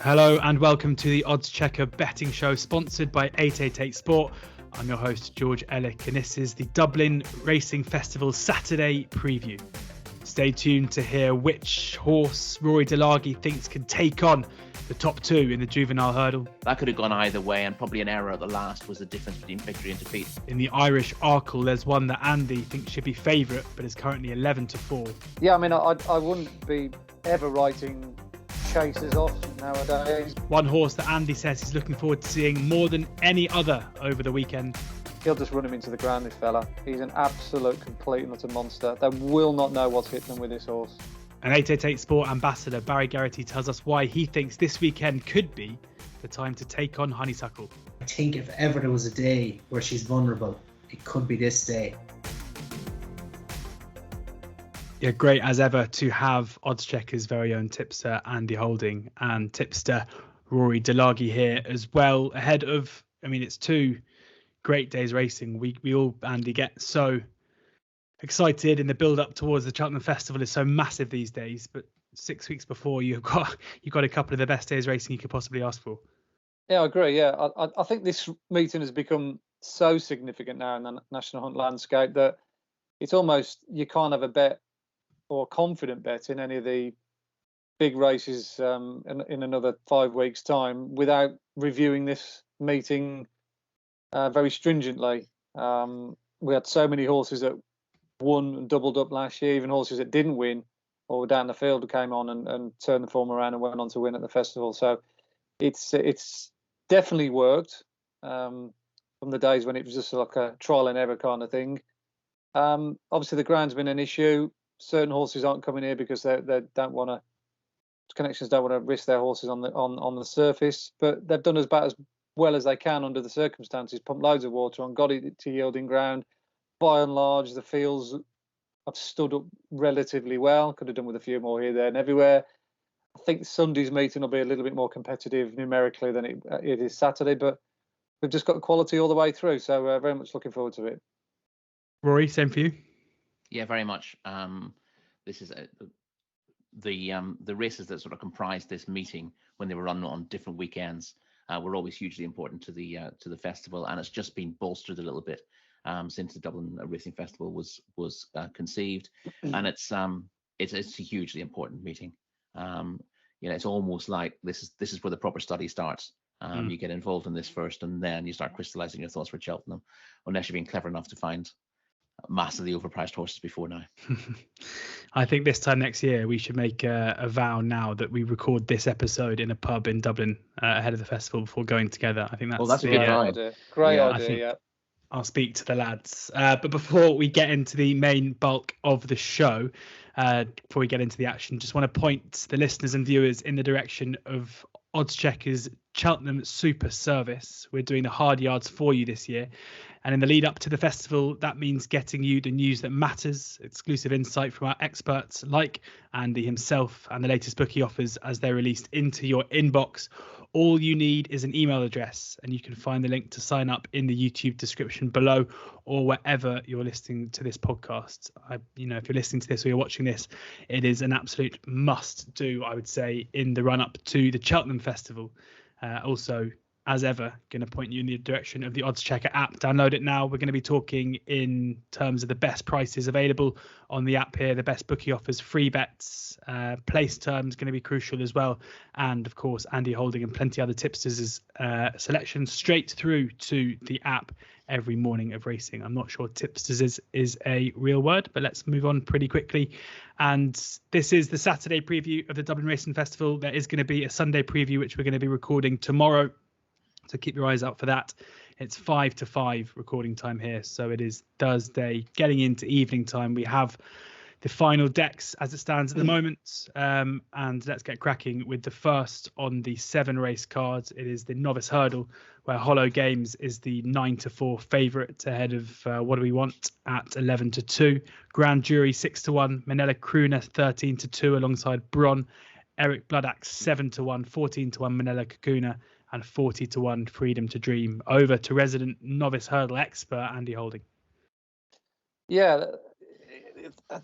Hello and welcome to the Oddschecker betting show sponsored by 888 Sport. I'm your host George Elek and this is the Dublin Racing Festival Saturday preview. Stay tuned to hear which horse Rory Delargy thinks can take on the top two in the juvenile hurdle. That could have gone either way, and probably an error at the last was the difference between victory and defeat. In the Irish Arkle, there's one that Andy thinks should be favourite, but is currently 11-4. Yeah, I mean, I wouldn't be ever writing chasers off nowadays. One horse that Andy says he's looking forward to seeing more than any other over the weekend. He'll just run him into the ground, this fella. He's an absolute, complete and utter monster. They will not know what's hitting them with this horse. And 888 Sport ambassador Barry Geraghty tells us why he thinks this weekend could be the time to take on Honeysuckle. I think if ever there was a day where she's vulnerable, it could be this day. Yeah, great as ever to have Oddschecker's very own tipster Andy Holding and tipster Rory Delargy here as well. Ahead of, it's two great days racing. We all, Andy, get so excited in the build up towards the Cheltenham Festival is so massive these days, but 6 weeks before you've got a couple of the best days racing you could possibly ask for. Yeah, I agree. Yeah, I think this meeting has become so significant now in the National Hunt landscape that it's almost, you can't have a bet or confident bet in any of the big races in another 5 weeks' time without reviewing this meeting very stringently. We had so many horses that won and doubled up last year, even horses that didn't win or were down the field came on and turned the form around and went on to win at the festival. So it's definitely worked from the days when it was just like a trial and error kind of thing. Obviously, the ground's been an issue. Certain horses aren't coming here because they don't want to. Connections don't want to risk their horses on the surface, but they've done about as well as they can under the circumstances. Pumped loads of water on, got it to yielding ground. By and large, the fields have stood up relatively well. Could have done with a few more here, there, and everywhere. I think Sunday's meeting will be a little bit more competitive numerically than it is Saturday, but we've just got the quality all the way through. So very much looking forward to it. Rory, same for you. Yeah, very much. This is the races that sort of comprised this meeting when they were run on different weekends were always hugely important to the festival, and it's just been bolstered a little bit since the Dublin Racing Festival was conceived, and it's a hugely important meeting. It's almost like this is where the proper study starts. You get involved in this first, and then you start crystallizing your thoughts for Cheltenham, unless you've been clever enough to find massively overpriced horses before now. I think this time next year we should make a vow now that we record this episode in a pub in Dublin ahead of the festival before going together. I think that's a good idea. Great idea. Yeah. I'll speak to the lads. But before we get into the main bulk of the show, before we get into the action, just want to point the listeners and viewers in the direction of Oddschecker's Cheltenham Super Service. We're doing the hard yards for you this year. And in the lead up to the festival, that means getting you the news that matters, exclusive insight from our experts like Andy himself, and the latest bookie offers as they're released into your inbox. All you need is an email address, and you can find the link to sign up in the YouTube description below or wherever you're listening to this podcast. If you're listening to this or you're watching this, it is an absolute must do, I would say, in the run up to the Cheltenham Festival. Also, as ever, going to point you in the direction of the Oddschecker app. Download it now. We're going to be talking in terms of the best prices available on the app here, the best bookie offers, free bets, place terms going to be crucial as well. And of course, Andy Holding and plenty other tipsters' selection straight through to the app every morning of racing. I'm not sure tipsters is a real word, but let's move on pretty quickly. And this is the Saturday preview of the Dublin Racing Festival. There is going to be a Sunday preview, which we're going to be recording tomorrow. So keep your eyes out for that. It's 5 to 5 recording time here. So it is Thursday, getting into evening time. We have the final decks as it stands at the moment. And let's get cracking with the first on the 7 race cards. It is the Novice Hurdle, where Hollow Games is the 9-4 favourite ahead of What Do We Want at 11-2. Grand Jury 6-1. Manila Crooner 13-2 alongside Bron. Eric Bloodaxe 7-1. 14-1 Manila Kakuna. And 40-1 Freedom to Dream. Over to resident novice hurdle expert Andy Holding. Yeah,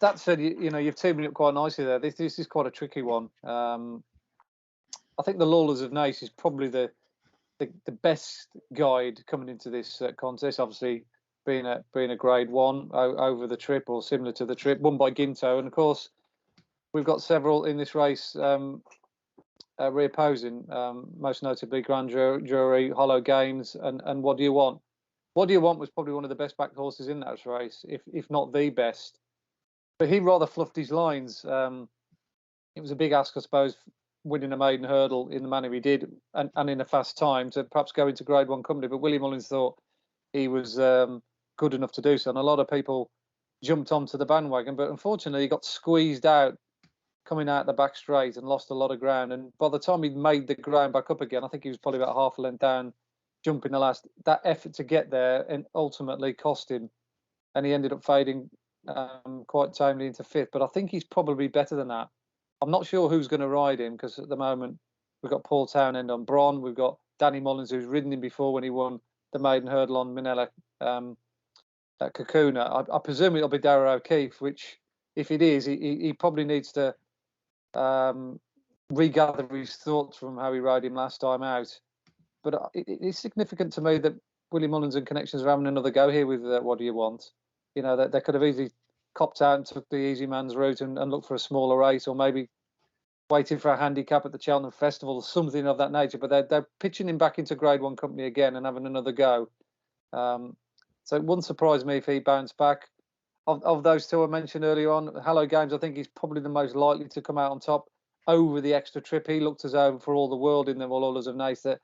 that said, you've teamed it up quite nicely there. This is quite a tricky one. I think the Lawlers of Naas is probably the best guide coming into this contest. Obviously, being a Grade 1 over the trip or similar to the trip, won by Ginto, and of course we've got several in this race reopposing, most notably Grand Jury, Hollow Games, and What Do You Want? What Do You Want was probably one of the best backed horses in that race, if not the best. But he rather fluffed his lines. It was a big ask, I suppose, winning a maiden hurdle in the manner he did and in a fast time to perhaps go into Grade 1 company. But Willie Mullins thought he was good enough to do so. And a lot of people jumped onto the bandwagon. But unfortunately, he got squeezed out coming out the back straight and lost a lot of ground. And by the time he made the ground back up again, I think he was probably about half a length down, jumping the last. That effort to get there and ultimately cost him. And he ended up fading quite tamely into fifth. But I think he's probably better than that. I'm not sure who's going to ride him because at the moment we've got Paul Townend on Bron. We've got Danny Mullins, who's ridden him before when he won the maiden hurdle on Minella at Kakuna. I presume it'll be Darragh O'Keefe, which, if it is, he probably needs to regather his thoughts from how he rode him last time out. But it's significant to me that Willie Mullins and Connections are having another go here with What Do You Want? You know, they could have easily copped out and took the easy man's route and looked for a smaller race, or maybe waiting for a handicap at the Cheltenham Festival or something of that nature. But they're pitching him back into Grade 1 company again and having another go. So it wouldn't surprise me if he bounced back. Of those two I mentioned earlier on, Hello Games, I think he's probably the most likely to come out on top over the extra trip. He looked as though, for all the world in the Lawlers of Naas, that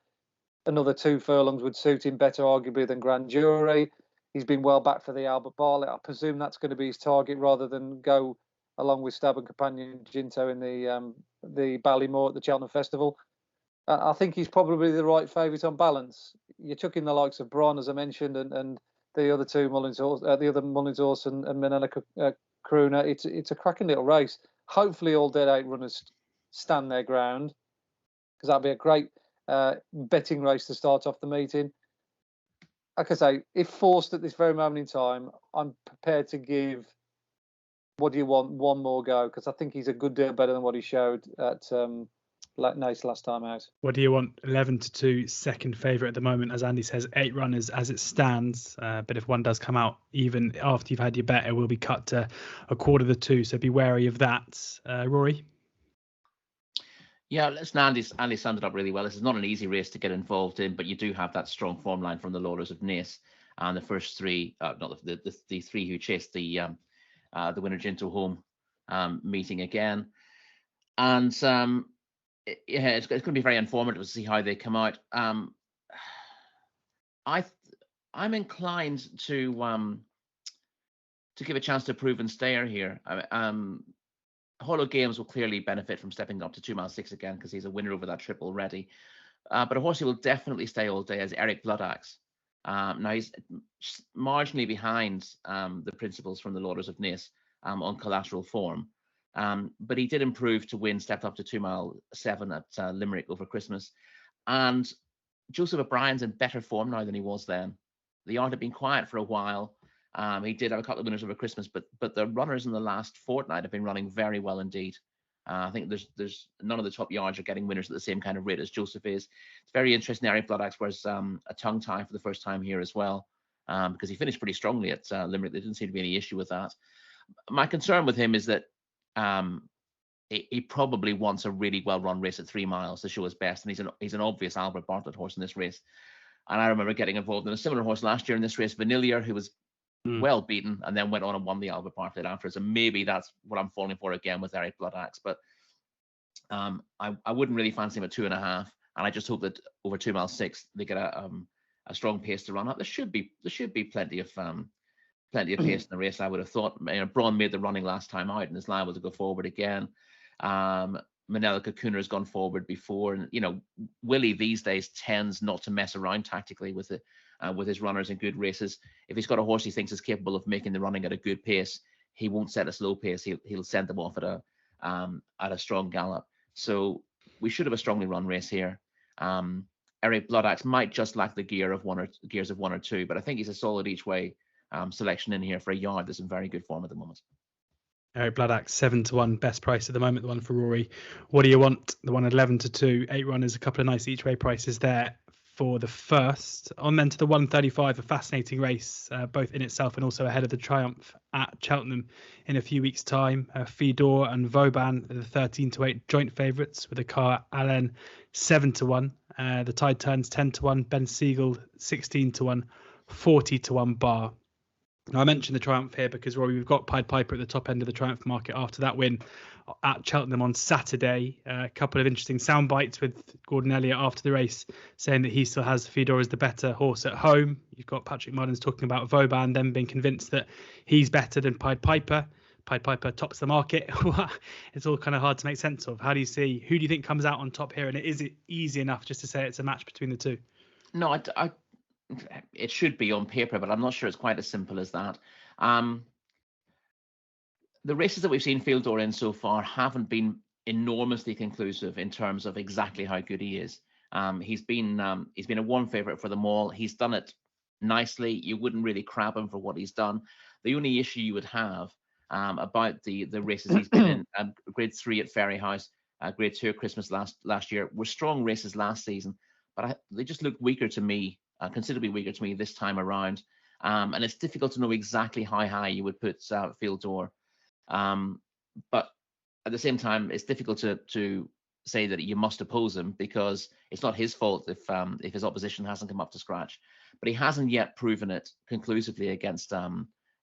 another 2 furlongs would suit him better, arguably, than Grand Jury. He's been well back for the Albert Bartlett. I presume that's going to be his target rather than go along with Stab and Companion Ginto in the Ballymore at the Cheltenham Festival. I think he's probably the right favourite on balance. You took in the likes of Bron, as I mentioned, and the other two Mullins horse, and Minella Crooner. It's a cracking little race. Hopefully, all Dead 8 runners stand their ground, because that'd be a great betting race to start off the meeting. Like I say, if forced at this very moment in time, I'm prepared to give What Do You Want one more go, because I think he's a good deal better than what he showed at Naas last time out. What Do You Want? 11-2, second favourite at the moment, as Andy says, 8 runners as it stands. But if one does come out even after you've had your bet, it will be cut to 1/4 2. So be wary of that. Rory? Yeah, listen, Andy summed it up really well. This is not an easy race to get involved in, but you do have that strong form line from the Lawlers of Naas, and the first three, not the three who chased the winner Ginto home meeting again, and it's going to be very informative to see how they come out. I'm inclined to give a chance to Proven Stayer here. Hollow Games will clearly benefit from stepping up to 2 mile 6 again, because he's a winner over that trip already. But a horse who will definitely stay all day is Eric Bloodaxe. Now he's marginally behind the principals from the Lawlers of Naas on collateral form. But he did improve to win, stepped up to 2 mile 7 at Limerick over Christmas. And Joseph O'Brien's in better form now than he was then. The yard had been quiet for a while. He did have a couple of winners over Christmas, but the runners in the last fortnight have been running very well indeed. I think there's none of the top yards are getting winners at the same kind of rate as Joseph is. It's very interesting. Eric Bloodaxe wears a tongue tie for the first time here as well, because he finished pretty strongly at Limerick. There didn't seem to be any issue with that. My concern with him is that he probably wants a really well-run race at 3 miles to show his best, and he's an obvious Albert Bartlett horse in this race. And I remember getting involved in a similar horse last year in this race, Vanillier, who was well beaten and then went on and won the Albert Bartlett afterwards. And maybe that's what I'm falling for again with Eric Bloodaxe. But I wouldn't really fancy him at 2.5. And I just hope that over 2 mile 6 they get a strong pace to run up. There should be plenty of pace in the race, I would have thought. Braun made the running last time out and is liable to go forward again. Minella Kakuna has gone forward before, and Willie these days tends not to mess around tactically with his runners in good races. If he's got a horse he thinks is capable of making the running at a good pace, he won't set a slow pace. He'll send them off at a strong gallop. So we should have a strongly run race here. Eric Bloodaxe might just lack the gears of 1 or 2, but I think he's a solid each way selection in here for a yard that's in very good form at the moment. Eric Bloodaxe 7-1, best price at the moment. The one for Rory. What do you want? The one at 11-2, 8 runners, a couple of nice each way prices there for the first. On then to the 135, a fascinating race, both in itself and also ahead of the Triumph at Cheltenham in a few weeks' time. Fedor and Vauban are the 13-8 joint favourites, with the car Allen 7-1. The tide turns 10-1. Ben Siegel 16-1, 40-1 bar. Now, I mentioned the Triumph here because, Rory, we've got Pied Piper at the top end of the Triumph market after that win at Cheltenham on Saturday. A couple of interesting sound bites with Gordon Elliott after the race, saying that he still has Fedor as the better horse at home. You've got Patrick Mullins talking about Vauban, then being convinced that he's better than Pied Piper. Pied Piper tops the market. It's all kind of hard to make sense of. How do you see, who do you think comes out on top here? And is it easy enough just to say it's a match between the two? No, it should be on paper, but I'm not sure it's quite as simple as that. The races that we've seen Fedor in so far haven't been enormously conclusive in terms of exactly how good he is. He's been a warm favourite for them all. He's done it nicely. You wouldn't really crab him for what he's done. The only issue you would have about the races he's been in, Grade 3 at Ferryhouse, Grade 2 at Christmas last year, were strong races last season, but they just looked weaker to me. Considerably weaker to me this time around, and it's difficult to know exactly how high you would put Fedor, but at the same time it's difficult to say that you must oppose him, because it's not his fault if his opposition hasn't come up to scratch. But he hasn't yet proven it conclusively against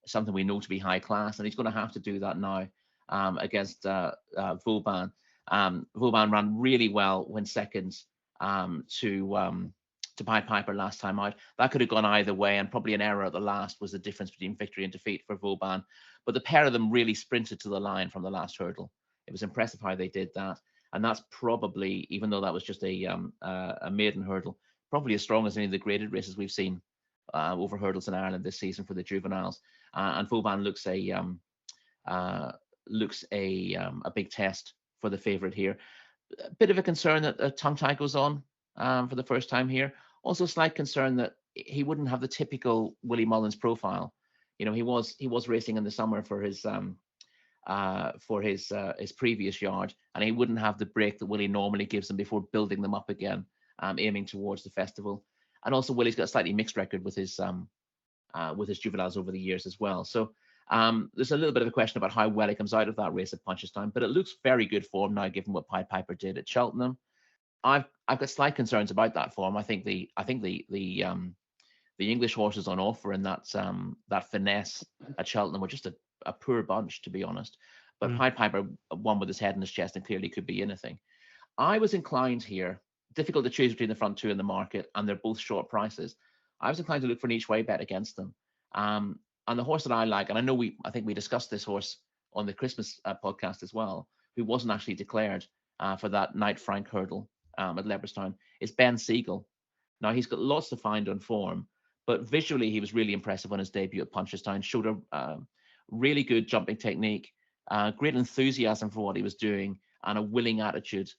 something we know to be high class, and he's going to have to do that now against Vauban. Vauban ran really well when second to Pied Piper last time out. That could have gone either way, and probably an error at the last was the difference between victory and defeat for Vauban. But the pair of them really sprinted to the line from the last hurdle. It was impressive how they did that, and that's probably, even though that was just a maiden hurdle, probably as strong as any of the graded races we've seen over hurdles in Ireland this season for the juveniles. And Vauban looks a big test for the favourite here. A bit of a concern that tongue tie goes on for the first time here. Also, slight concern that he wouldn't have the typical Willie Mullins profile. You know, he was racing in the summer for his previous yard, and he wouldn't have the break that Willie normally gives them before building them up again, aiming towards the festival. And also, Willie's got a slightly mixed record with his juveniles over the years as well. So there's a little bit of a question about how well he comes out of that race at Punchestown, but it looks very good form now, given what Pied Piper did at Cheltenham. I've got slight concerns about that form. I think the English horses on offer in that finesse at Cheltenham were just a poor bunch, to be honest. But Pied Piper won with his head in his chest and clearly could be anything. I was inclined here, difficult to choose between the front two in the market, and they're both short prices. I was inclined to look for an each way bet against them. And the horse that I like, and I think we discussed this horse on the Christmas podcast as well, who wasn't actually declared for that Knight Frank hurdle at Leopardstown, is Ben Siegel. Now, he's got lots to find on form, but visually he was really impressive on his debut at Punchestown. Showed a really good jumping technique, great enthusiasm for what he was doing, and a willing attitude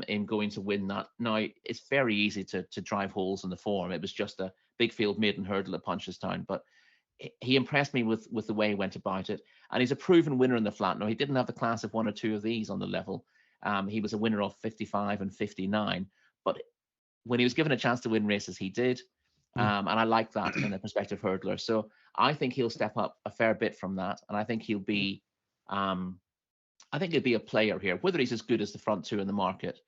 in going to win that. Now, it's very easy to drive holes in the form. It was just a big field maiden hurdle at Punchestown, but he impressed me with the way he went about it, and he's a proven winner in the flat. Now, he didn't have the class of one or two of these on the level. He was a winner of 55 and 59, but when he was given a chance to win races, he did. And I like that in a prospective hurdler. So I think he'll step up a fair bit from that, and I think he'll be a player here. Whether he's as good as the front two in the market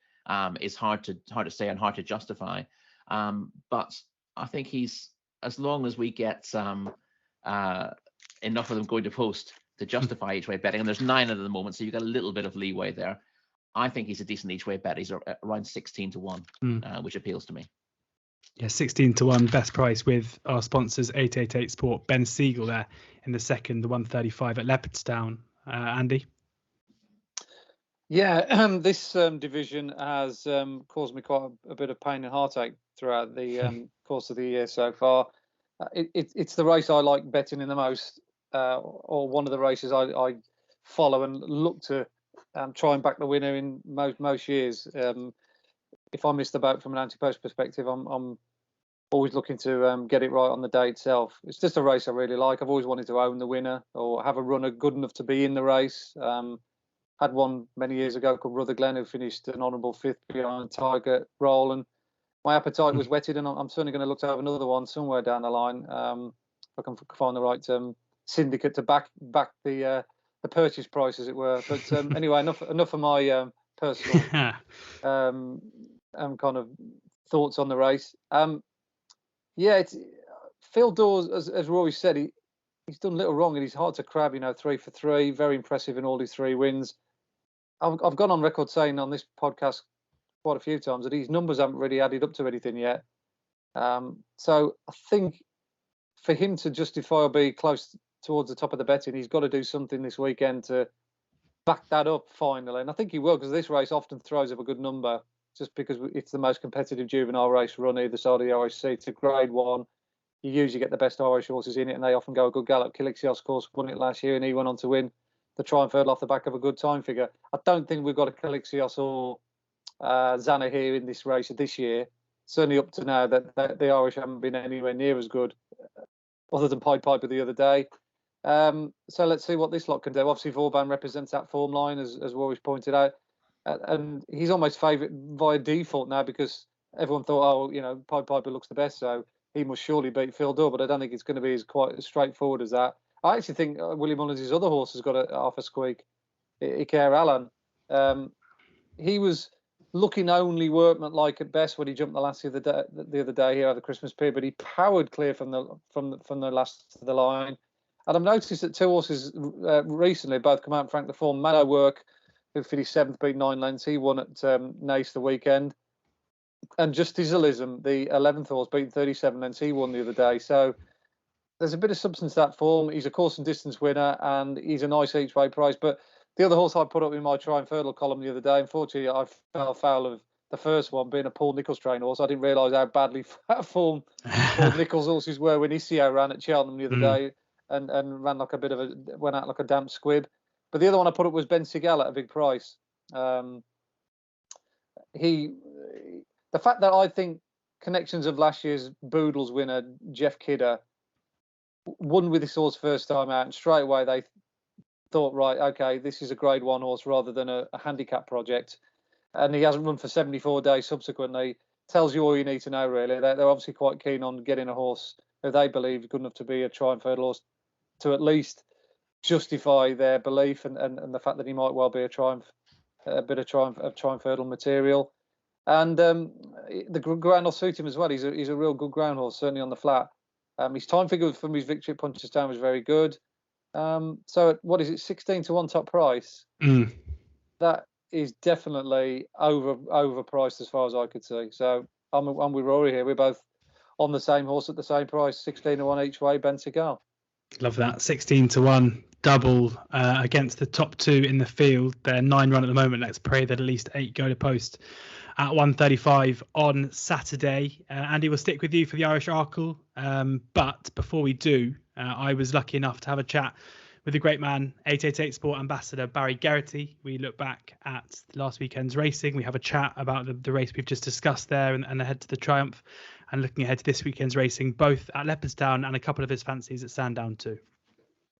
is hard to say and hard to justify. But I think he's, as long as we get enough of them going to post to justify each way betting, and there's 9 at the moment, so you've got a little bit of leeway there. I think he's a decent each way bet. He's around 16-1, which appeals to me. Yeah, 16-1 best price with our sponsors 888 Sport. Ben Siegel there in the second, the 135 at Leopardstown. Andy? Yeah, this division has caused me quite a bit of pain and heartache throughout the course of the year so far. It's the race I like betting in the most, or one of the races I follow and look to try and back the winner in most years. If I miss the boat from an anti-post perspective, I'm always looking to get it right on the day itself. It's just a race I really like. I've always wanted to own the winner or have a runner good enough to be in the race. Had one many years ago called Rutherglen, who finished an honourable 5th behind Tiger Roll, and my appetite was whetted, and I'm certainly going to look to have another one somewhere down the line. If I can find the right syndicate to back the purchase price, as it were. But anyway, enough of my personal kind of thoughts on the race. It's Phil Dawes, as Rory said, he's done little wrong, and he's hard to crab. 3 for 3, very impressive in all his 3 wins. I've gone on record saying on this podcast quite a few times that his numbers haven't really added up to anything yet. So I think for him to justify or be close towards the top of the betting, he's got to do something this weekend to back that up finally. And I think he will, because this race often throws up a good number just because it's the most competitive juvenile race run either side of the Irish Sea. It's a grade 1. You usually get the best Irish horses in it, and they often go a good gallop. Calixios, of course, won it last year, and he went on to win the Triumph Hurdle off the back of a good time figure. I don't think we've got a Calixios or Zana here in this race this year. Certainly up to now, that the Irish haven't been anywhere near as good, other than Pied Piper the other day. So let's see what this lot can do. Obviously, Vauban represents that form line, as Rory's pointed out. And he's almost favourite via default now, because everyone thought, Pied Piper looks the best, so he must surely beat Phil Dawes. But I don't think it's going to be quite as straightforward as that. I actually think Willie Mullins' other horse has got half a squeak. Iker Allen. He was looking only workmanlike at best when he jumped the last the other day here at the Christmas period, but he powered clear from the last to the line. And I've noticed that 2 horses recently both come out and frank the form. Mano Work, who finished 7th, beat 9 lengths. He won at Naas the weekend. And Justicialism, the 11th horse, beat 37 lengths. He won the other day. So there's a bit of substance to that form. He's a course and distance winner, and he's a nice each way price. But the other horse I put up in my Triumph Hurdle column the other day, unfortunately, I fell foul of the first one, being a Paul Nicholls trained horse. I didn't realise how badly form Paul Nicholls' horses were when Isio ran at Cheltenham the other day and ran like went out like a damp squib. But the other one I put up was Ben Siegel at a big price. The fact that I think connections of last year's Boodles winner, Jeff Kidder, won with this horse first time out, and straight away they thought, right, okay, this is a grade 1 horse rather than a handicap project. And he hasn't run for 74 days subsequently. Tells you all you need to know, really. They're obviously quite keen on getting a horse who they believe is good enough to be a Triumph Hurdle horse, to at least justify their belief and the fact that he might well be a bit of Triumph Hurdle material. And the ground will suit him as well. He's a real good ground horse, certainly on the flat. His time figure from his victory at Punchestown was very good. So what is it, 16 to 1 top price? That is definitely overpriced as far as I could see. So I'm with Rory here. We're both on the same horse at the same price, 16 to 1 each way, Ben Siegel. Love that. 16 to 1 double against the top 2 in the field. They're 9 run at the moment. Let's pray that at least 8 go to post at 1:35 on Saturday. Andy, will stick with you for the Irish Arkle. But before we do, I was lucky enough to have a chat with the great man, 888 Sport Ambassador Barry Geraghty. We look back at last weekend's racing. We have a chat about the race we've just discussed there and ahead to the Triumph, and looking ahead to this weekend's racing, both at Leopardstown and a couple of his fancies at Sandown too.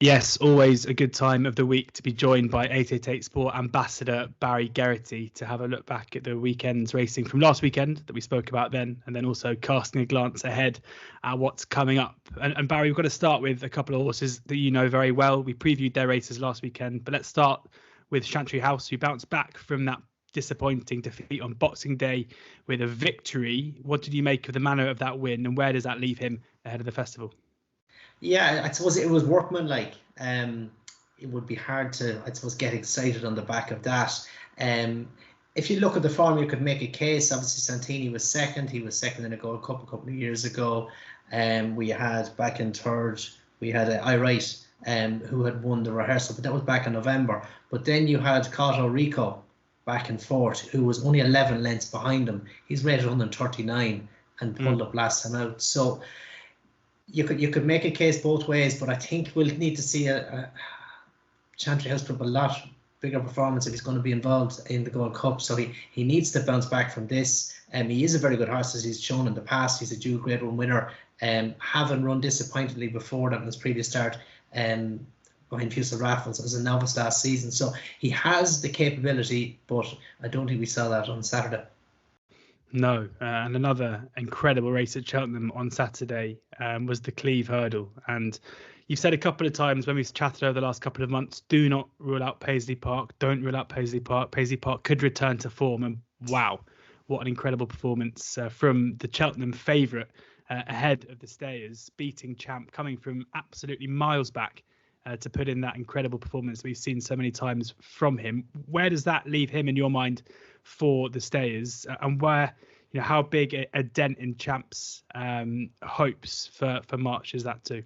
Yes, always a good time of the week to be joined by 888 Sport Ambassador Barry Geraghty to have a look back at the weekend's racing from last weekend that we spoke about then, and then also casting a glance ahead at what's coming up. And Barry, we've got to start with a couple of horses that you know very well. We previewed their races last weekend, but let's start with Chantry House, who bounced back from that disappointing defeat on Boxing Day with a victory. What did you make of the manner of that win, and where does that leave him ahead of the festival? Yeah, I suppose it was workmanlike. It would be hard to, I suppose, get excited on the back of that. If you look at the form, you could make a case. Obviously, Santini was second. He was second in a Gold Cup a couple of years ago. We had back in third, we had I Wright, who had won the rehearsal, but that was back in November. But then you had Cato Rico back in fourth, who was only 11 lengths behind him. He's rated 139 and pulled up last time out. So you could make a case both ways, but I think we'll need to see a Chantry House put up a lot bigger performance if he's going to be involved in the Gold Cup. So he needs to bounce back from this. He is a very good horse, as he's shown in the past. He's a dual Grade 1 winner, having run disappointingly before that in his previous start behind Fusel Raffles as a novice last season. So he has the capability, but I don't think we saw that on Saturday. No, and another incredible race at Cheltenham on Saturday was the Cleve Hurdle. And you've said a couple of times when we've chatted over the last couple of months, do not rule out Paisley Park. Don't rule out Paisley Park. Paisley Park could return to form. And wow, what an incredible performance from the Cheltenham favourite ahead of the stayers, beating Champ, coming from absolutely miles back to put in that incredible performance we've seen so many times from him. Where does that leave him in your mind for the stayers, and where, how big a dent in Champ's hopes for March is that too?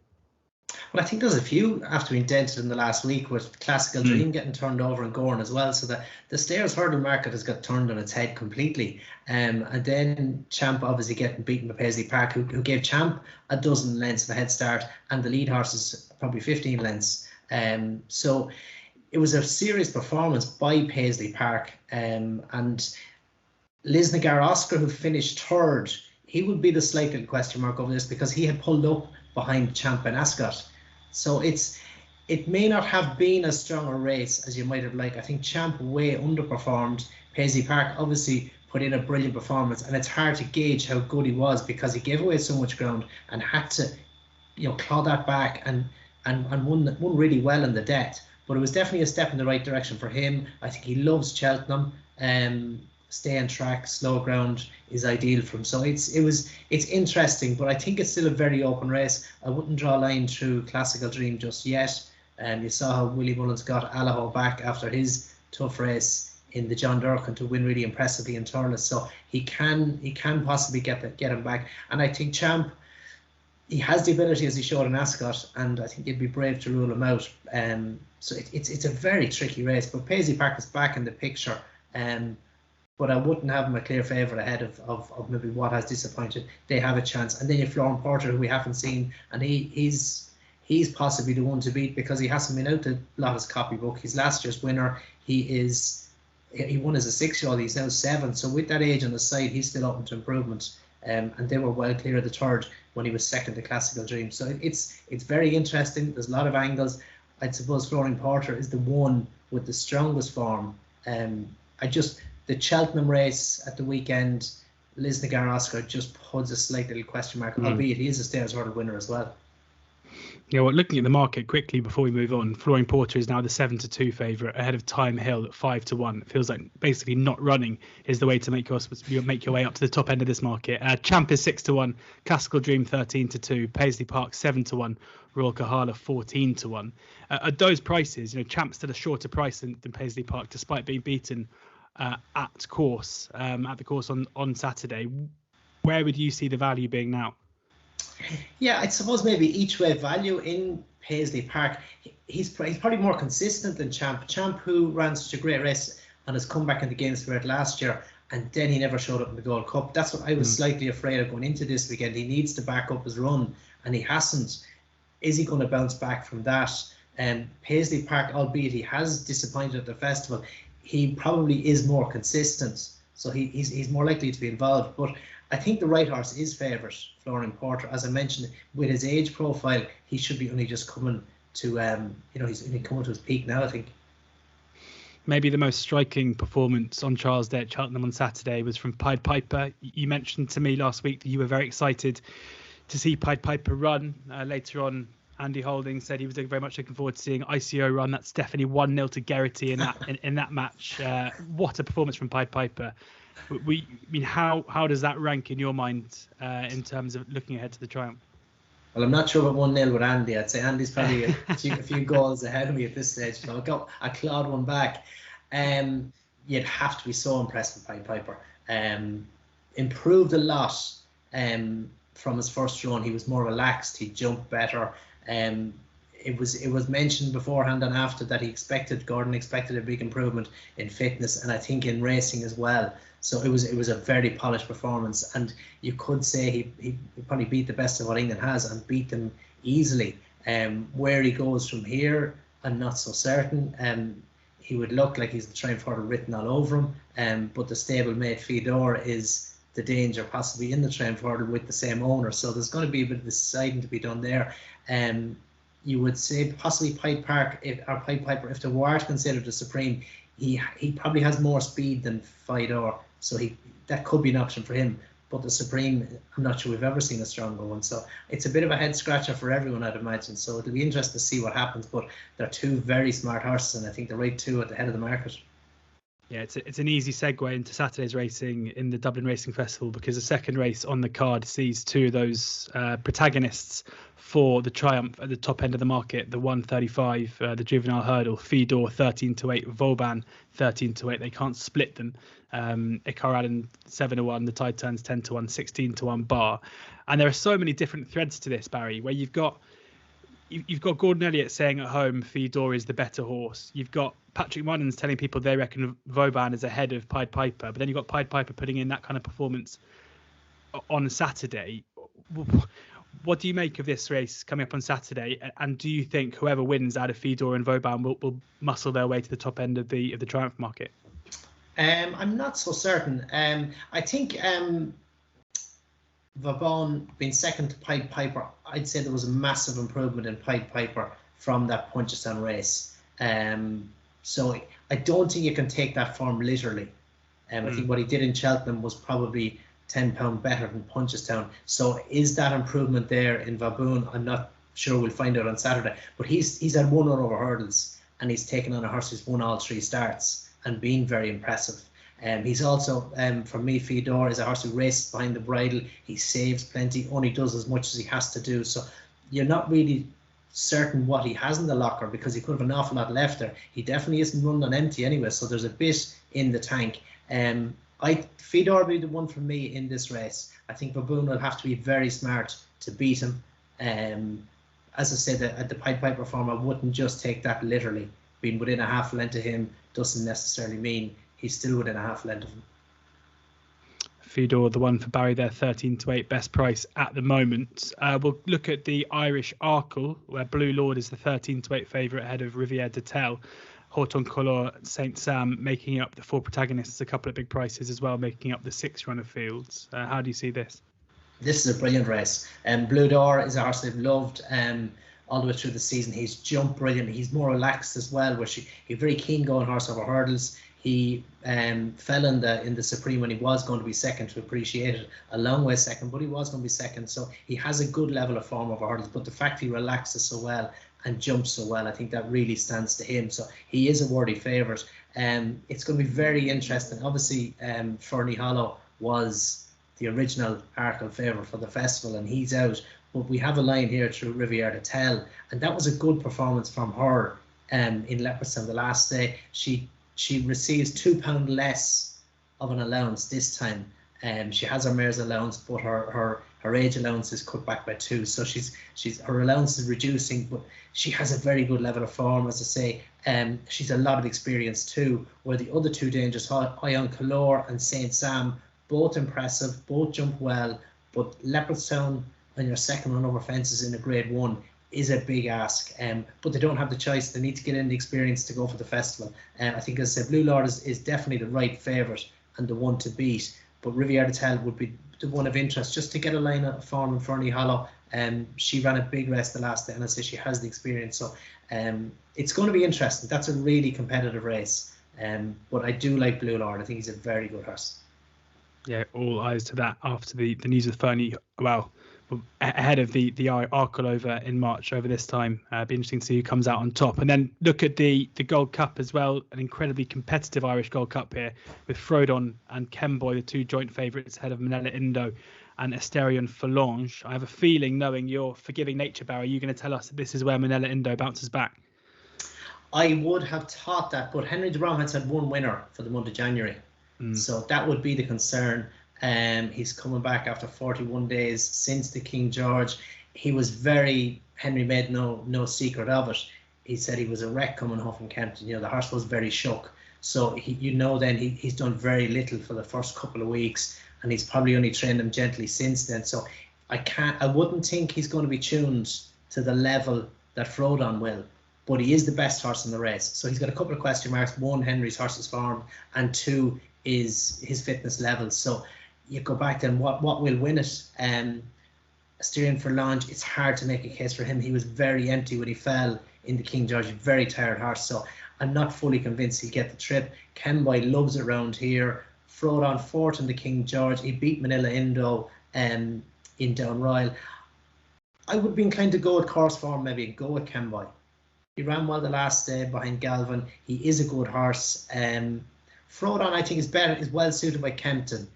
Well, I think there's a few after being dented in the last week, with Classical Dream getting turned over and Gorn as well. So the stayers hurdle market has got turned on its head completely. And then Champ obviously getting beaten by Paisley Park, who gave Champ a dozen lengths of a head start, and the lead horses probably 15 lengths. So it was a serious performance by Paisley Park. And Lisnagar Oscar, who finished third, he would be the slight little question mark over this, because he had pulled up behind Champ and Ascot. So it may not have been as strong a race as you might have liked. I think Champ way underperformed. Paisley Park obviously put in a brilliant performance, and it's hard to gauge how good he was because he gave away so much ground and had to, claw that back and won really well in the death. But it was definitely a step in the right direction for him. I think he loves Cheltenham. Stay on track, slow ground is ideal for him. So it's interesting, but I think it's still a very open race. I wouldn't draw a line through Classical Dream just yet. You saw how Willie Mullins got Allaho back after his tough race in the John Durkin to win really impressively in Thurles. So he can possibly get him back. And I think Champ, he has the ability, as he showed in Ascot, and I think he'd be brave to rule him out. So it's a very tricky race, but Paisley Park is back in the picture. But I wouldn't have him a clear favourite ahead of maybe what has disappointed. They have a chance. And then you have Florent Porter, who we haven't seen, and he's possibly the one to beat because he hasn't been out the Lotus copybook. He's last year's winner. He won as a 6-year-old. He's now 7. So with that age on the side, he's still open to improvement. And they were well clear of the third when he was second to Classical Dream. So it's very interesting. There's a lot of angles. I suppose Florent Porter is the one with the strongest form. The Cheltenham race at the weekend, Lisnagar Oscar just puts a slight little question mark, albeit he is a stayers hurdle winner as well. Looking at the market quickly before we move on, Florent Porter is now the 7-2 favourite ahead of Time Hill at 5-1. It feels like basically not running is the way to make your way up to the top end of this market. Champ is 6-1, Classical Dream 13-2, Paisley Park 7-1, Royal Kahala 14-1. At those prices, Champ's still a shorter price than Paisley Park, despite being beaten at the course on Saturday. Where would you see the value being now? Yeah, I suppose maybe each way value in Paisley Park. He's probably more consistent than Champ. Champ, who ran such a great race and has come back in the game spirit last year, and then he never showed up in the Gold Cup. That's what I was slightly afraid of going into this weekend. He needs to back up his run, and he hasn't. Is he going to bounce back from that? Paisley Park, albeit he has disappointed at the festival, he probably is more consistent, so he's more likely to be involved. But I think the right horse is favourite, Florent Porter. As I mentioned, with his age profile, he should be only just coming to he's only coming to his peak now, I think. Maybe the most striking performance on Charles Day at Cheltenham on Saturday was from Pied Piper. You mentioned to me last week that you were very excited to see Pied Piper run. Later on, Andy Holding said he was very much looking forward to seeing ICO run. That's definitely 1-0 to Geraghty in that match. What a performance from Pied Piper. How does that rank in your mind in terms of looking ahead to the triumph? Well, I'm not sure about 1-0 with Andy. I'd say Andy's probably a few goals ahead of me at this stage. I clawed one back. You'd have to be so impressed with Pied Piper. Improved a lot from his first run. He was more relaxed. He jumped better. It was mentioned beforehand and after that Gordon expected a big improvement in fitness, and I think in racing as well. So it was a very polished performance, and you could say he probably beat the best of what England has and beat them easily. Where he goes from here, I'm not so certain. He would look like he's the triumph hurdle written all over him. But the stablemate Fedor is the danger possibly in the Triumph hurdle with the same owner. So there's going to be a bit of deciding to be done there. You would say possibly Pied Piper, if they were to consider the Supreme, he probably has more speed than Fidor, so that could be an option for him. But the Supreme, I'm not sure we've ever seen a stronger one. So it's a bit of a head scratcher for everyone, I'd imagine. So it'll be interesting to see what happens. But they're two very smart horses, and I think they're right two at the head of the market. Yeah, it's an easy segue into Saturday's racing in the Dublin Racing Festival, because the second race on the card sees two of those protagonists for the Triumph at the top end of the market. The 135, the juvenile hurdle, Fidor 13-8, Vauban 13-8. They can't split them. Icar Allen 7-1, the Tide Turns 10-1, 16-1 Bar. And there are so many different threads to this, Barry, where you've got Gordon Elliott saying at home Fidor is the better horse. You've got Patrick Munnins telling people they reckon Vauban is ahead of Pied Piper, but then you've got Pied Piper putting in that kind of performance on Saturday. What do you make of this race coming up on Saturday? And do you think whoever wins out of Fidor and Vauban will muscle their way to the top end of the Triumph market? I'm not so certain. I think Vauban being second to Pied Piper, I'd say there was a massive improvement in Pied Piper from that Punchestown race. So I don't think you can take that form literally. I think what he did in Cheltenham was probably £10 better than Punchestown. So is that improvement there in Vauban? I'm not sure. We'll find out on Saturday. But he's had one run over hurdles, and he's taken on a horse who's won all three starts and been very impressive. He's also, for me, Fidor is a horse who races behind the bridle. He saves plenty, only does as much as he has to do. So you're not really certain what he has in the locker, because he could have an awful lot left there. He definitely isn't running on empty anyway, so there's a bit in the tank. Fidor will be the one for me in this race. I think Vauban will have to be very smart to beat him. As I said, at the Pied Piper form, I wouldn't just take that literally. Being within a half length of him doesn't necessarily mean he's still within a half length of him. Fidor, the one for Barry there, 13-8, best price at the moment. We'll look at the Irish Arkle, where Blue Lord is the 13-8 favourite ahead of Rivière de Tel. Horton Color, St. Sam making up the four protagonists, a couple of big prices as well, making up the 6 run of fields. How do you see this? This is a brilliant race. Blue Door is a horse they've loved all the way through the season. He's jumped brilliant. He's more relaxed as well. He's a very keen going horse over hurdles. He fell in the Supreme when he was going to be second, to appreciate it. A long way second, but he was going to be second. So he has a good level of form over hurdles. But the fact he relaxes so well and jumps so well, I think that really stands to him. So he is a worthy favourite. It's going to be very interesting. Obviously, Fernie Hollow was the original Arkle favourite for the festival, and he's out. But we have a line here through Rivière de Tel, and that was a good performance from her in Leopardstown the last day. She receives £2 less of an allowance this time. She has her mare's allowance, but her age allowance is cut back by 2, so her allowance is reducing, but she has a very good level of form, as I say. She's a lot of experience too, where the other two dangers, Ion Color and St. Sam, both impressive, both jump well, but Leopardstown on your second run over fences in a grade 1 is a big ask, but they don't have the choice. They need to get in the experience to go for the festival. I think, as I said, Blue Lord is definitely the right favourite and the one to beat, but Rivière de Tel would be the one of interest, just to get a line of form in Fernie Hollow. She ran a big race the last day, and I say she has the experience, so it's going to be interesting. That's a really competitive race, but I do like Blue Lord. I think he's a very good horse. Yeah, all eyes to that after the news of Fernie. Well, ahead of the Arkle over in March over this time. Be interesting to see who comes out on top. And then look at the Gold Cup as well, an incredibly competitive Irish Gold Cup here, with Frodon and Kemboy, the two joint favourites, ahead of Manella Indo and Asterion Forlange. I have a feeling, knowing your forgiving nature, Barry, you're going to tell us that this is where Manella Indo bounces back. I would have thought that, but Henry de Bromhead's had one winner for the month of January. So that would be the concern. He's coming back after 41 days since the King George. Henry made no secret of it. He said he was a wreck coming home from Kempton. The horse was very shook. So he's done very little for the first couple of weeks, and he's probably only trained him gently since then. So I wouldn't think he's going to be tuned to the level that Frodon will. But he is the best horse in the race. So he's got a couple of question marks. 1, Henry's horse's form, and 2 is his fitness level. So you go back then, what will win it? Steering for Lange, it's hard to make a case for him. He was very empty when he fell in the King George, very tired horse. So I'm not fully convinced he'll get the trip. Kenboy loves it round here. Frodon fourth in the King George. He beat Manila Indo in Down Royal. I would be inclined to go with course form, maybe, and go with Kenboy. He ran well the last day behind Galvin. He is a good horse. Frodon, I think, is well suited by Kempton.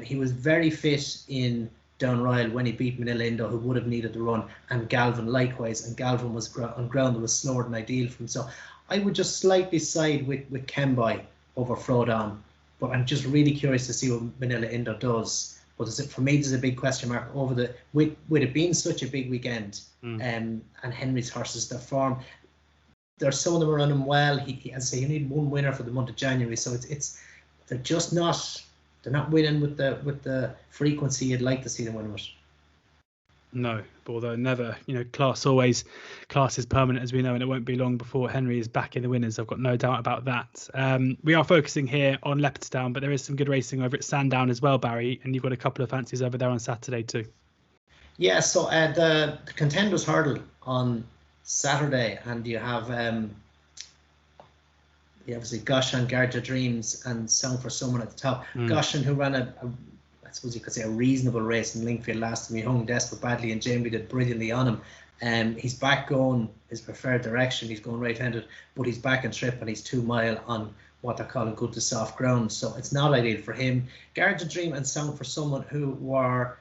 He was very fit in Down Royal when he beat Manila Indo, who would have needed the run, and Galvin likewise. And Galvin was on ground that was slower than ideal for him. So I would just slightly side with Kenboy over Frodon, but I'm just really curious to see what Manila Indo does. But for me, there's a big question mark over with it being such a big weekend, and Henry's horses, their form. There's some of them are running well. As I say, you need one winner for the month of January, so they're just not. They're not winning with the frequency you'd like to see them win with. No, although never, class is permanent, as we know, and it won't be long before Henry is back in the winners. I've got no doubt about that. We are focusing here on Leopardstown, but there is some good racing over at Sandown as well, Barry, and you've got a couple of fancies over there on Saturday too. Yeah, so the Contenders Hurdle on Saturday, and you have obviously Goshen, Guard Your Dreams, and Song for Someone at the top. Goshen, who ran I suppose you could say a reasonable race in Linkfield last time. He hung desperate badly, and Jamie did brilliantly on him. He's back going his preferred direction. He's going right-handed, but he's back in trip, and he's 2 mile on what they're calling good to soft ground. So it's not ideal for him. Guard Your Dream and Song for Someone, who were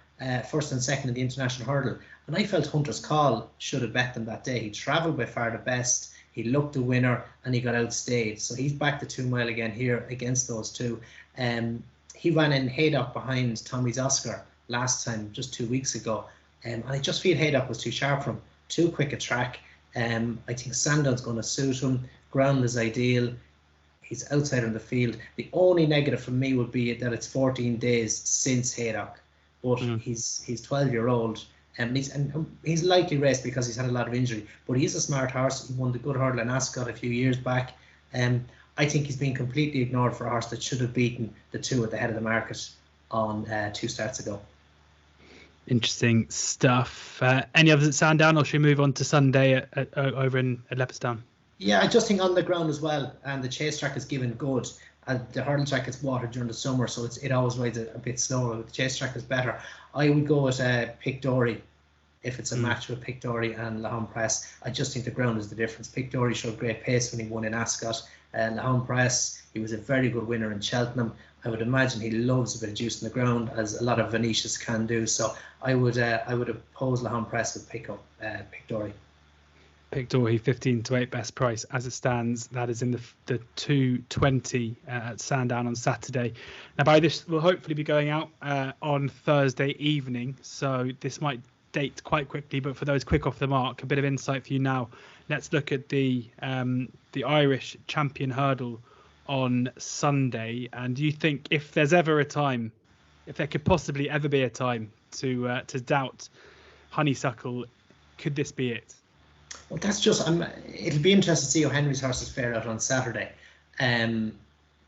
first and second in the international hurdle, and I felt Hunter's Call should have bet them that day. He travelled by far the best. He looked the winner, and he got outstayed. So he's back to 2 mile again here against those two. He ran in Haydock behind Tommy's Oscar last time, just 2 weeks ago. And I just feel Haydock was too sharp for him, too quick a track. I think Sandown's going to suit him. Ground is ideal. He's outside on the field. The only negative for me would be that it's 14 days since Haydock. But he's 12-year-old. And he's likely raced because he's had a lot of injury. But he's a smart horse. He won the Good Hurdle in Ascot a few years back. I think he's been completely ignored for a horse that should have beaten the two at the head of the market on 2 starts ago. Interesting stuff. Any others at Sandown, or should we move on to Sunday over at Leopardstown? Yeah, I just think on the ground as well, and the chase track is given good. The hurdle track is watered during the summer, so it always rides a bit slower. The chase track is better. I would go with Pictory if it's a match with Pictory and La Press. I just think the ground is the difference. Pictory showed great pace when he won in Ascot. La Press, he was a very good winner in Cheltenham. I would imagine he loves a bit of juice in the ground, as a lot of Venetians can do. So I would oppose La Press with Pictory. Pictory 15-8 best price as it stands. That is in the 220 at Sandown on Saturday. Now, by this will hopefully be going out on Thursday evening, so this might date quite quickly. But for those quick off the mark, a bit of insight for you now. Let's look at the Irish Champion Hurdle on Sunday. And do you think if there's ever a time, if there could possibly ever be a time to doubt Honeysuckle, could this be it? Well, that's just. It'll be interesting to see how Henry's horses fare out on Saturday.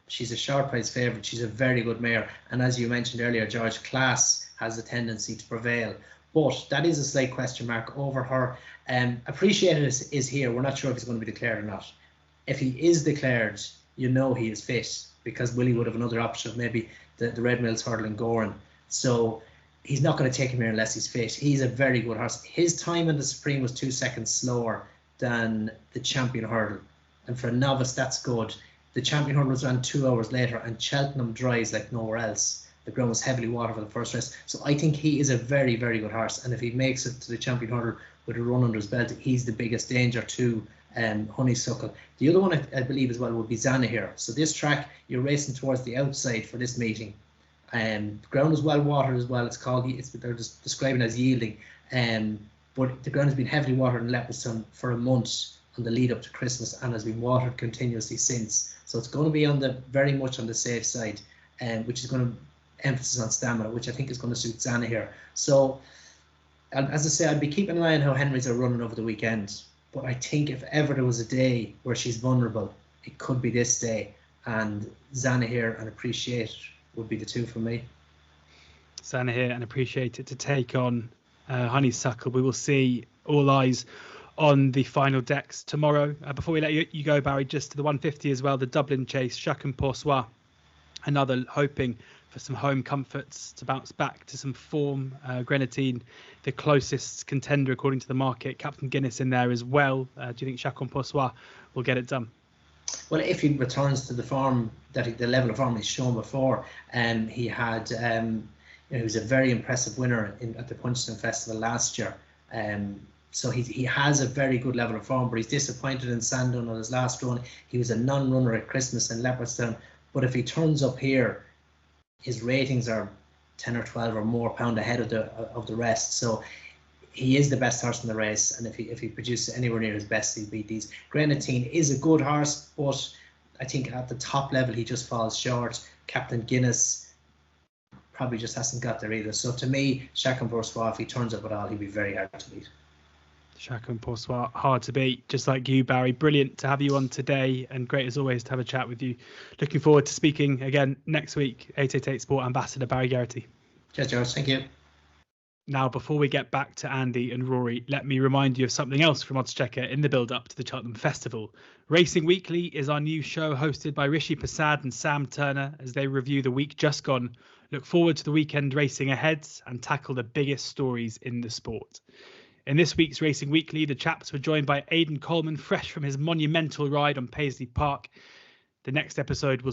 She's a short price favourite. She's a very good mare, and as you mentioned earlier, George, class has a tendency to prevail. But that is a slight question mark over her. Appreciated is here. We're not sure if he's going to be declared or not. If he is declared, he is fit, because Willie would have another option of maybe the Red Mills hurdle in Goran. So he's not going to take him here unless he's fit. He's a very good horse. His time in the Supreme was 2 seconds slower than the Champion Hurdle. And for a novice, that's good. The Champion Hurdle was ran 2 hours later, and Cheltenham dries like nowhere else. The ground was heavily watered for the first race. So I think he is a very, very good horse. And if he makes it to the Champion Hurdle with a run under his belt, he's the biggest danger to Honeysuckle. The other one, I believe, as well, would be Zana here. So this track, you're racing towards the outside for this meeting. The ground is well watered as well. They're just describing it as yielding. But the ground has been heavily watered in Leopardstown for a month on the lead up to Christmas, and has been watered continuously since. So it's going to be very much on the safe side, which is going to emphasis on stamina, which I think is going to suit Zana here. So, as I say, I'd be keeping an eye on how Henry's are running over the weekend. But I think if ever there was a day where she's vulnerable, it could be this day. And Zana here and Appreciate would be the two for me. standing here and appreciate it, to take on Honeysuckle. We will see all eyes on the final decks tomorrow. Before we let you go, Barry, just to the 150 as well, the Dublin Chase, Chacun pour Soi, another hoping for some home comforts to bounce back to some form. Grenadine, the closest contender according to the market. Captain Guinness in there as well. Do you think Chacun pour Soi will get it done? Well, if he returns to the form the level of form he's shown before, he had he was a very impressive winner at the Punchestown Festival last year. So he has a very good level of form, but he's disappointed in Sandown on his last run. He was a non-runner at Christmas in Leopardstown, but if he turns up here, his ratings are 10 or 12 or more pound ahead of the rest. So he is the best horse in the race, and if he produces anywhere near his best, he'll beat these. Grenadine is a good horse, but I think at the top level he just falls short. Captain Guinness probably just hasn't got there either. So to me, Chacun pour Soi, if he turns up at all, he'll be very hard to beat. Chacun pour Soi, hard to beat, just like you, Barry. Brilliant to have you on today, and great as always to have a chat with you. Looking forward to speaking again next week. 888 Sport Ambassador Barry Geraghty. Cheers, George. Thank you. Now, before we get back to Andy and Rory, let me remind you of something else from oddschecker in the build-up to the Cheltenham Festival. Racing Weekly is our new show hosted by Rishi Prasad and Sam Turner as they review the week just gone, look forward to the weekend racing ahead, and tackle the biggest stories in the sport. In this week's Racing Weekly, the chaps were joined by Aidan Coleman, fresh from his monumental ride on Paisley Park. The next episode will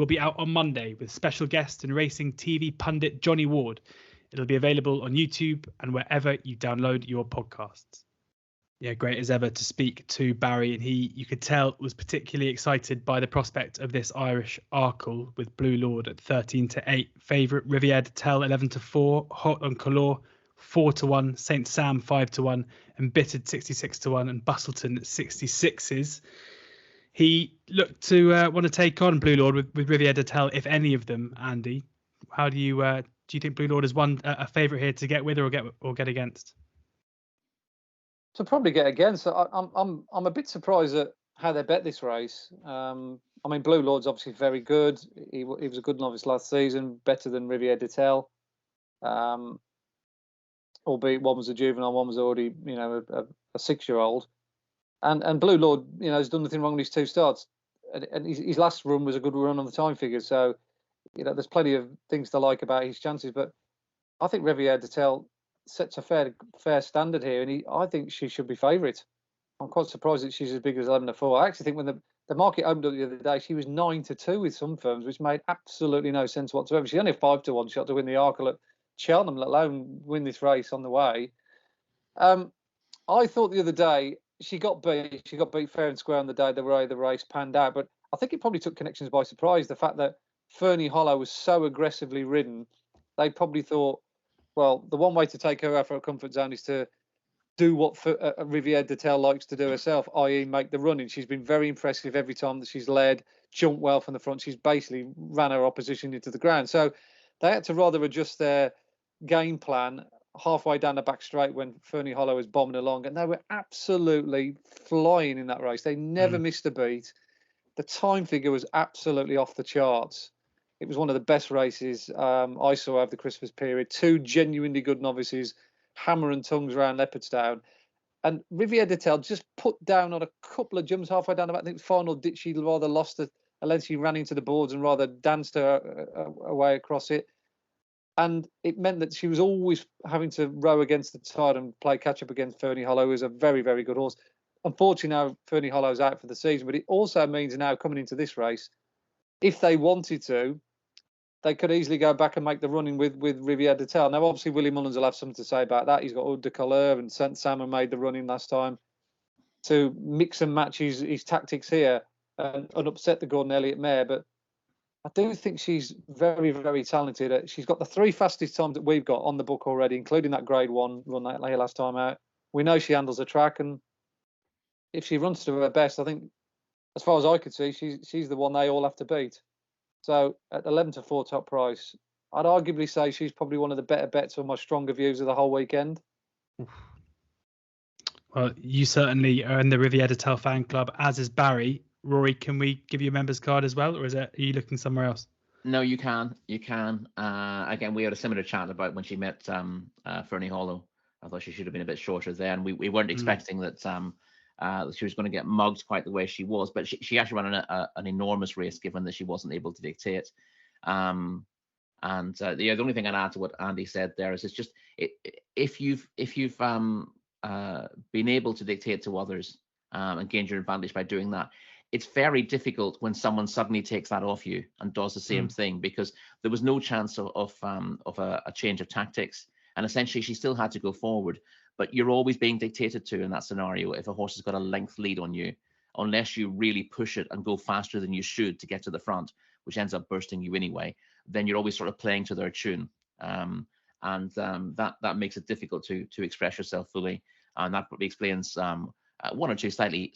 be out on Monday with special guest and racing TV pundit Johnny Ward. It'll be available on YouTube and wherever you download your podcasts. Yeah, great as ever to speak to Barry, and you could tell, was particularly excited by the prospect of this Irish Arkle with Blue Lord at 13-8, favourite Riviere de Tel 11-4, Hot on Color 4-1, Saint Sam 5-1, Embittered 66-1, and Bustleton at 66s. He looked to want to take on Blue Lord with Riviere de Tel, if any of them. Andy, how do you think Blue Lord is a favourite here to get with or get against? To probably get against. I'm a bit surprised at how they bet this race. I mean, Blue Lord's obviously very good. He was a good novice last season, better than Riviere de Tel. Albeit one was a juvenile, one was already a 6-year-old. And Blue Lord, has done nothing wrong with his 2 starts, and his last run was a good run on the time figures. So, there's plenty of things to like about his chances. But I think Riviere de Tel sets a fair standard here, and I think she should be favourite. I'm quite surprised that she's as big as 11-4. I actually think when the market opened up the other day, she was 9-2 with some firms, which made absolutely no sense whatsoever. She's only a 5-1 shot to win the Arkle at Cheltenham, let alone win this race on the way. I thought the other day she got beat. She got beat fair and square on the day the way the race panned out. But I think it probably took Connections by surprise. The fact that Fernie Hollow was so aggressively ridden, they probably thought, well, the one way to take her out of her comfort zone is to do what Riviere de Tel likes to do herself, i.e. make the running. She's been very impressive every time that she's led, jumped well from the front. She's basically ran her opposition into the ground. So they had to rather adjust their game plan halfway down the back straight when Fernie Hollow was bombing along, and they were absolutely flying in that race. They never missed a beat. The time figure was absolutely off the charts. It was one of the best races I saw over the Christmas period. 2 genuinely good novices, hammer and tongues around Leopardstown. And Riviere de Tel just put down on a couple of jumps halfway down the back. I think the final ditch, she rather lost a length. She ran into the boards and rather danced her away across it. And it meant that she was always having to row against the tide and play catch up against Fernie Hollow, who's a very, very good horse. Unfortunately, now Fernie Hollow's out for the season, but it also means now coming into this race, if they wanted to, they could easily go back and make the running with Riviere de Tel. Now, obviously, Willie Mullins will have something to say about that. He's got Eau de Couleur and Saint Sam made the running last time to mix and match his tactics here and upset the Gordon Elliott mare. But I do think she's very, very talented. She's got the 3 fastest times that we've got on the book already, including that Grade 1 run that last time out. We know she handles the track, and if she runs to her best, I think, as far as I could see, she's the one they all have to beat. So at 11-4 top price, I'd arguably say she's probably one of the better bets or my stronger views of the whole weekend. Well, you certainly are in the Riviere de Tel fan club, as is Barry. Rory, can we give you a member's card as well, or are you looking somewhere else? No, you can. Again, we had a similar chat about when she met Fernie Hollow. I thought she should have been a bit shorter then. We weren't expecting that she was going to get mugged quite the way she was, but she actually ran an enormous race, given that she wasn't able to dictate. The only thing I'd add to what Andy said there is, it's just if you've been able to dictate to others and gained your advantage by doing that, it's very difficult when someone suddenly takes that off you and does the same thing, because there was no chance of a change of tactics, and essentially she still had to go forward. But you're always being dictated to in that scenario if a horse has got a length lead on you, unless you really push it and go faster than you should to get to the front, which ends up bursting you anyway. Then you're always sort of playing to their tune, that makes it difficult to express yourself fully, and that probably explains one or two slightly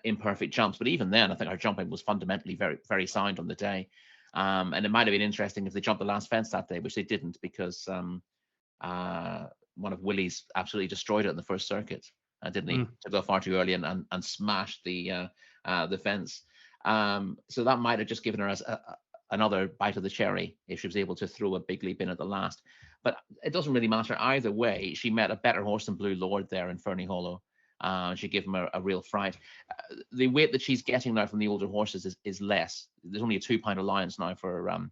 imperfect jumps. But even then, I think our jumping was fundamentally very, very sound on the day. And it might have been interesting if they jumped the last fence that day, which they didn't, because one of Willie's absolutely destroyed it in the first circuit, didn't he? To go far too early and smashed the fence. So that might have just given her another bite of the cherry if she was able to throw a big leap in at the last. But it doesn't really matter either way. She met a better horse than Blue Lord there in Fernie Hollow. She gave him a real fright. The weight that she's getting now from the older horses is less. There's only a 2-pound allowance now for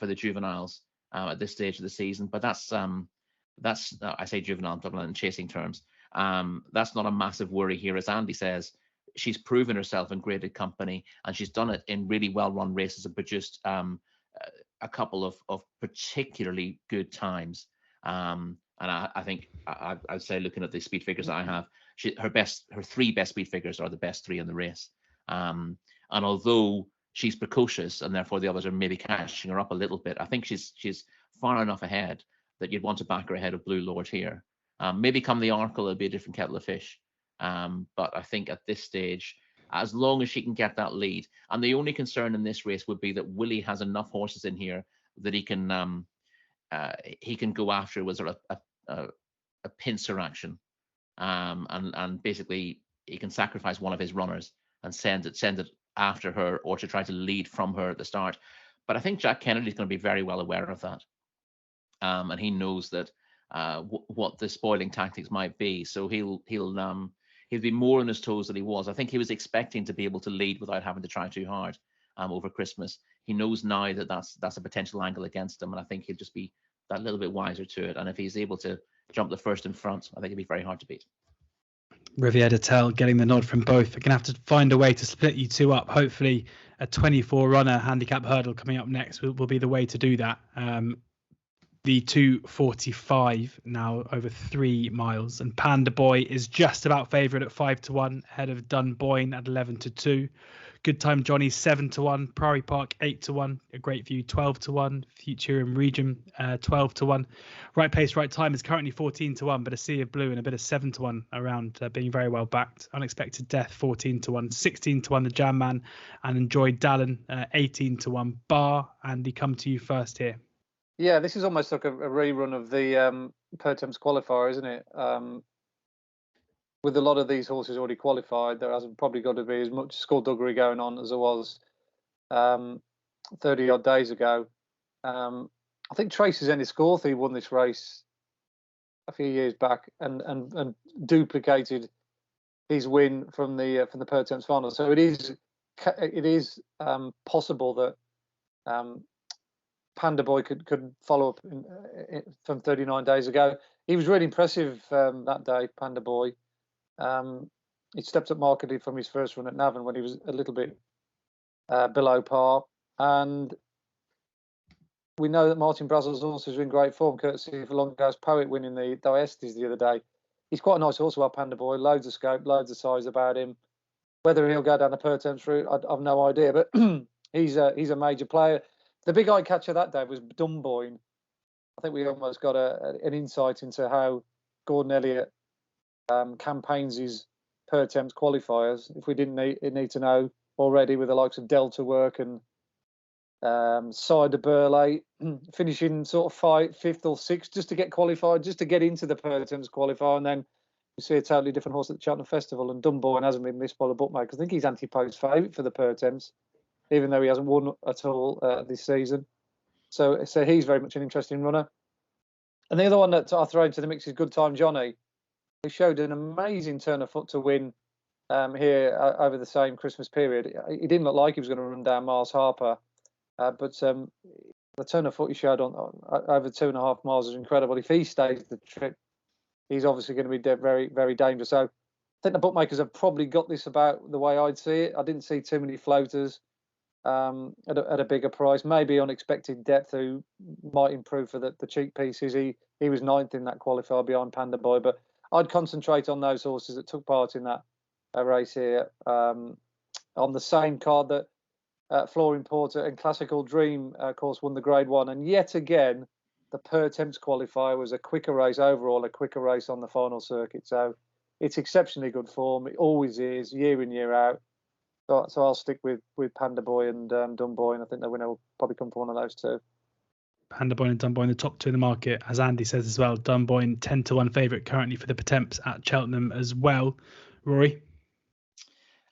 the juveniles at this stage of the season. But that's I say juvenile Dublin in chasing terms. That's not a massive worry here, as Andy says. She's proven herself in graded company, and she's done it in really well-run races and produced a couple of particularly good times. And I think I'd say, looking at the speed figures that I have, her 3 best speed figures are the best 3 in the race. And although she's precocious and therefore the others are maybe catching her up a little bit, I think she's far enough ahead that you'd want to back her ahead of Blue Lord here. Maybe come the Arkle, it'll be a different kettle of fish. But I think at this stage, as long as she can get that lead, and the only concern in this race would be that Willie has enough horses in here that he can go after with sort of a pincer action, and basically he can sacrifice one of his runners and send it after her, or to try to lead from her at the start. But I think Jack Kennedy's going to be very well aware of that, and he knows that what the spoiling tactics might be. So he'll be more on his toes than he was. I think he was expecting to be able to lead without having to try too hard over Christmas. He knows now that that's a potential angle against him, and I think he'll just be that little bit wiser to it. And if he's able to jump the first in front, I think it'd be very hard to beat. Riviere Tell getting the nod from both. We're going to have to find a way to split you two up. Hopefully a 24-runner handicap hurdle coming up next will be the way to do that. The 2:45 now, over 3 miles, and Panda Boy is just about favourite at 5-1, ahead of Dunboyne at 11-2. Good Time Johnny 7-1, Priory Park 8-1, A Great View 12-1, Futurum Region 12-1. Right Pace Right Time is currently 14-1, but A Sea of Blue and a bit of 7-1 around, being very well backed. Unexpected Death 14-1, 16-1 The Jam Man, and Enjoy Dallin 18-1. Bar, Andy, come to you first here. Yeah, this is almost like a rerun of the Pertemps qualifier, isn't it? With a lot of these horses already qualified, there hasn't probably got to be as much skullduggery going on as there was 30 odd days ago. I think Tracy's Enniscorthy won this race a few years back and duplicated his win from the Pertemps final. So it is possible that Panda Boy could follow up from 39 days ago. He was really impressive that day, Panda Boy. He stepped up markedly from his first run at Navan when he was a little bit below par. And we know that Martin Brazel's horses are in great form, courtesy of Longo's Poet winning the Diestes the other day. He's quite a nice horse, well, Panda Boy. Loads of scope, loads of size about him. Whether he'll go down the Pertemps route, I've no idea. But he's a major player. The big eye catcher that day was Dunboyne. I think we almost got an insight into how Gordon Elliott campaigns his Pertemps qualifiers. If we didn't need to know already, with the likes of Delta Work and Cider Burley finishing sort of 5th or 6th just to get qualified, just to get into the Pertemps qualifier, and then you see a totally different horse at the Cheltenham Festival. And Dunboyne hasn't been missed by the bookmakers. I think he's anti-post favourite for the Pertemps. even though he hasn't won at all this season. So he's very much an interesting runner. And the other one that I throw into the mix is Good Time Johnny, who showed an amazing turn of foot to win here over the same Christmas period. He didn't look like he was going to run down Miles Harper, but the turn of foot he showed on over 2.5 miles is incredible. If he stays the trip, he's obviously going to be very, very dangerous. So I think the bookmakers have probably got this about the way I'd see it. I didn't see too many floaters at a bigger price. Maybe Unexpected Depth, who might improve for the cheap pieces. He was 9th in that qualifier behind Panda Boy, but I'd concentrate on those horses that took part in that race here. On the same card that Flooring Porter and Classical Dream, of course, won the Grade 1. And yet again, the Per Temps qualifier was a quicker race overall, a quicker race on the final circuit. So it's exceptionally good form. It always is, year in, year out. So I'll stick with Panda Boy and Dunboy, and I think the winner will probably come from one of those two. Panda Boy and Dunboy, the top two in the market, as Andy says as well. Dunboy 10-1 favourite currently for the Pertemps at Cheltenham as well. Rory?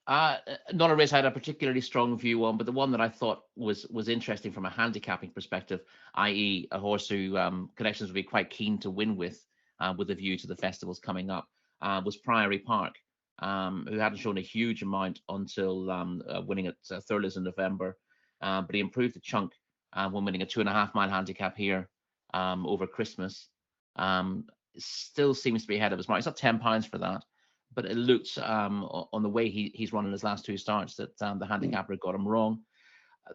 Not a race I had a particularly strong view on, but the one that I thought was interesting from a handicapping perspective, i.e. a horse who connections would be quite keen to win with a view to the festivals coming up, was Priory Park, who hadn't shown a huge amount until winning at Thurles in November, but he improved the chunk when winning a 2.5 mile handicap here over Christmas. Still seems to be ahead of his mark. It's not £10 for that, but it looks on the way he's running his last two starts that the handicapper got him wrong.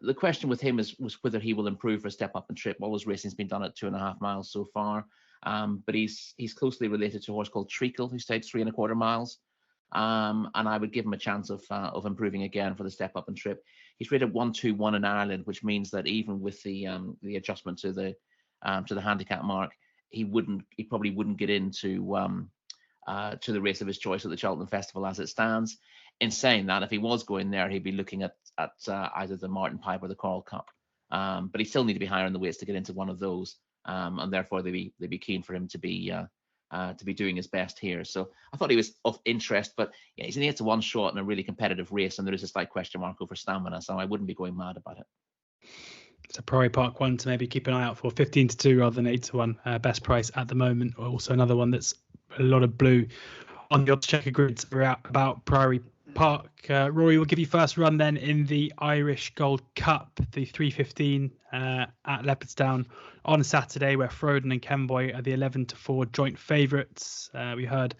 The question with him was whether he will improve for Step Up and Trip. All his racing's been done at 2.5 miles so far, but he's closely related to a horse called Treacle, who stayed 3.25 miles. And I would give him a chance of improving again for the Step Up and Trip. He's rated 1-2-1 in Ireland, which means that even with the adjustment to the handicap mark, he probably wouldn't get into to the race of his choice at the Cheltenham Festival as it stands. In saying that, if he was going there, he'd be looking at either the Martin Pipe or the Coral Cup. But he still need to be higher in the weights to get into one of those, and therefore they'd be keen for him to be doing his best here. So I thought he was of interest, but yeah, he's an 8-1 shot in a really competitive race, and there is a slight question mark over stamina, so I wouldn't be going mad about it. It's a Priory Park one to maybe keep an eye out for, 15-2 rather than 8-1, best price at the moment. Also another one that's a lot of blue on the oddschecker grids about Priory Park. Rory, will give you first run then in the Irish Gold Cup, the 3:15 at Leopardstown on Saturday, where Frodon and Kenboy are the 11-4 joint favourites. We heard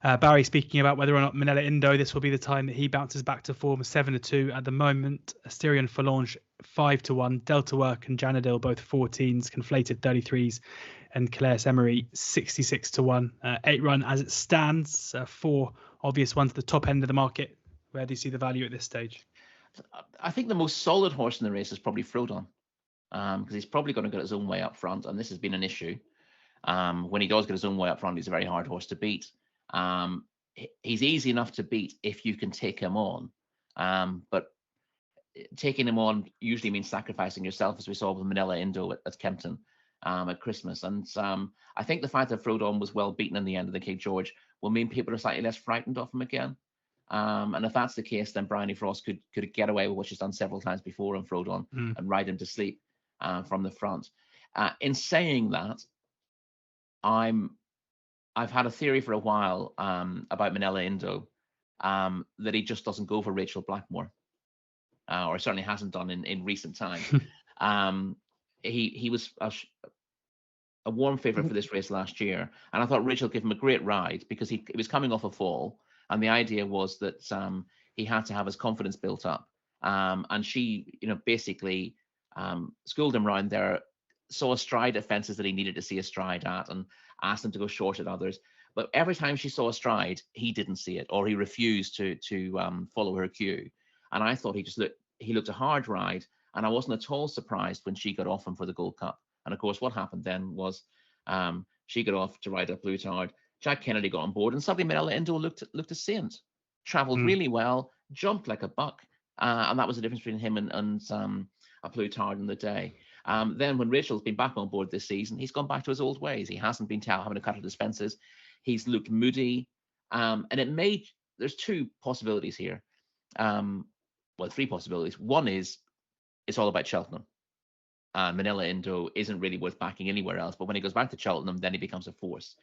Barry speaking about whether or not Manila Indo, this will be the time that he bounces back to form, 7-2 at the moment. Asterion Forlange 5-1, Delta Work and Janadil both 14s, Conflated 33s, and Claire's Emery 66-1. 8 run as it stands, 4 obvious ones at the top end of the market. Where do you see the value at this stage? I think the most solid horse in the race is probably Frodon, because he's probably going to get his own way up front, and this has been an issue. When he does get his own way up front, he's a very hard horse to beat. He's easy enough to beat if you can take him on, but taking him on usually means sacrificing yourself, as we saw with Manila Indo at Kempton at Christmas. And I think the fact that Frodon was well beaten in the end of the Cape George will mean people are slightly less frightened of him again. And if that's the case, then Bryony Frost could get away with what she's done several times before on Frodon and ride him to sleep from the front. In saying that, I've had a theory for a while about Manila Indo, that he just doesn't go for Rachel Blackmore, or certainly hasn't done in recent times. He was a warm favourite for this race last year, and I thought Rachel gave him a great ride because he was coming off a fall, and the idea was that he had to have his confidence built up. And she, basically schooled him around there, saw stride at fences that he needed to see a stride at, and asked him to go short at others. But every time she saw a stride, he didn't see it, or he refused to follow her cue. And I thought he looked a hard ride, and I wasn't at all surprised when she got off him for the Gold Cup. And of course, what happened then was she got off to ride up Blutard. Jack Kennedy got on board, and suddenly Manila Indo looked a saint. Travelled really well, jumped like a buck, and that was the difference between him and a Blutard in the day. Then when Rachel's been back on board this season, he's gone back to his old ways. He hasn't been having to cut at his fences. He's looked moody, and there's two possibilities here. three possibilities. One is it's all about Cheltenham. Manila Indo isn't really worth backing anywhere else, but when he goes back to Cheltenham, then he becomes a force.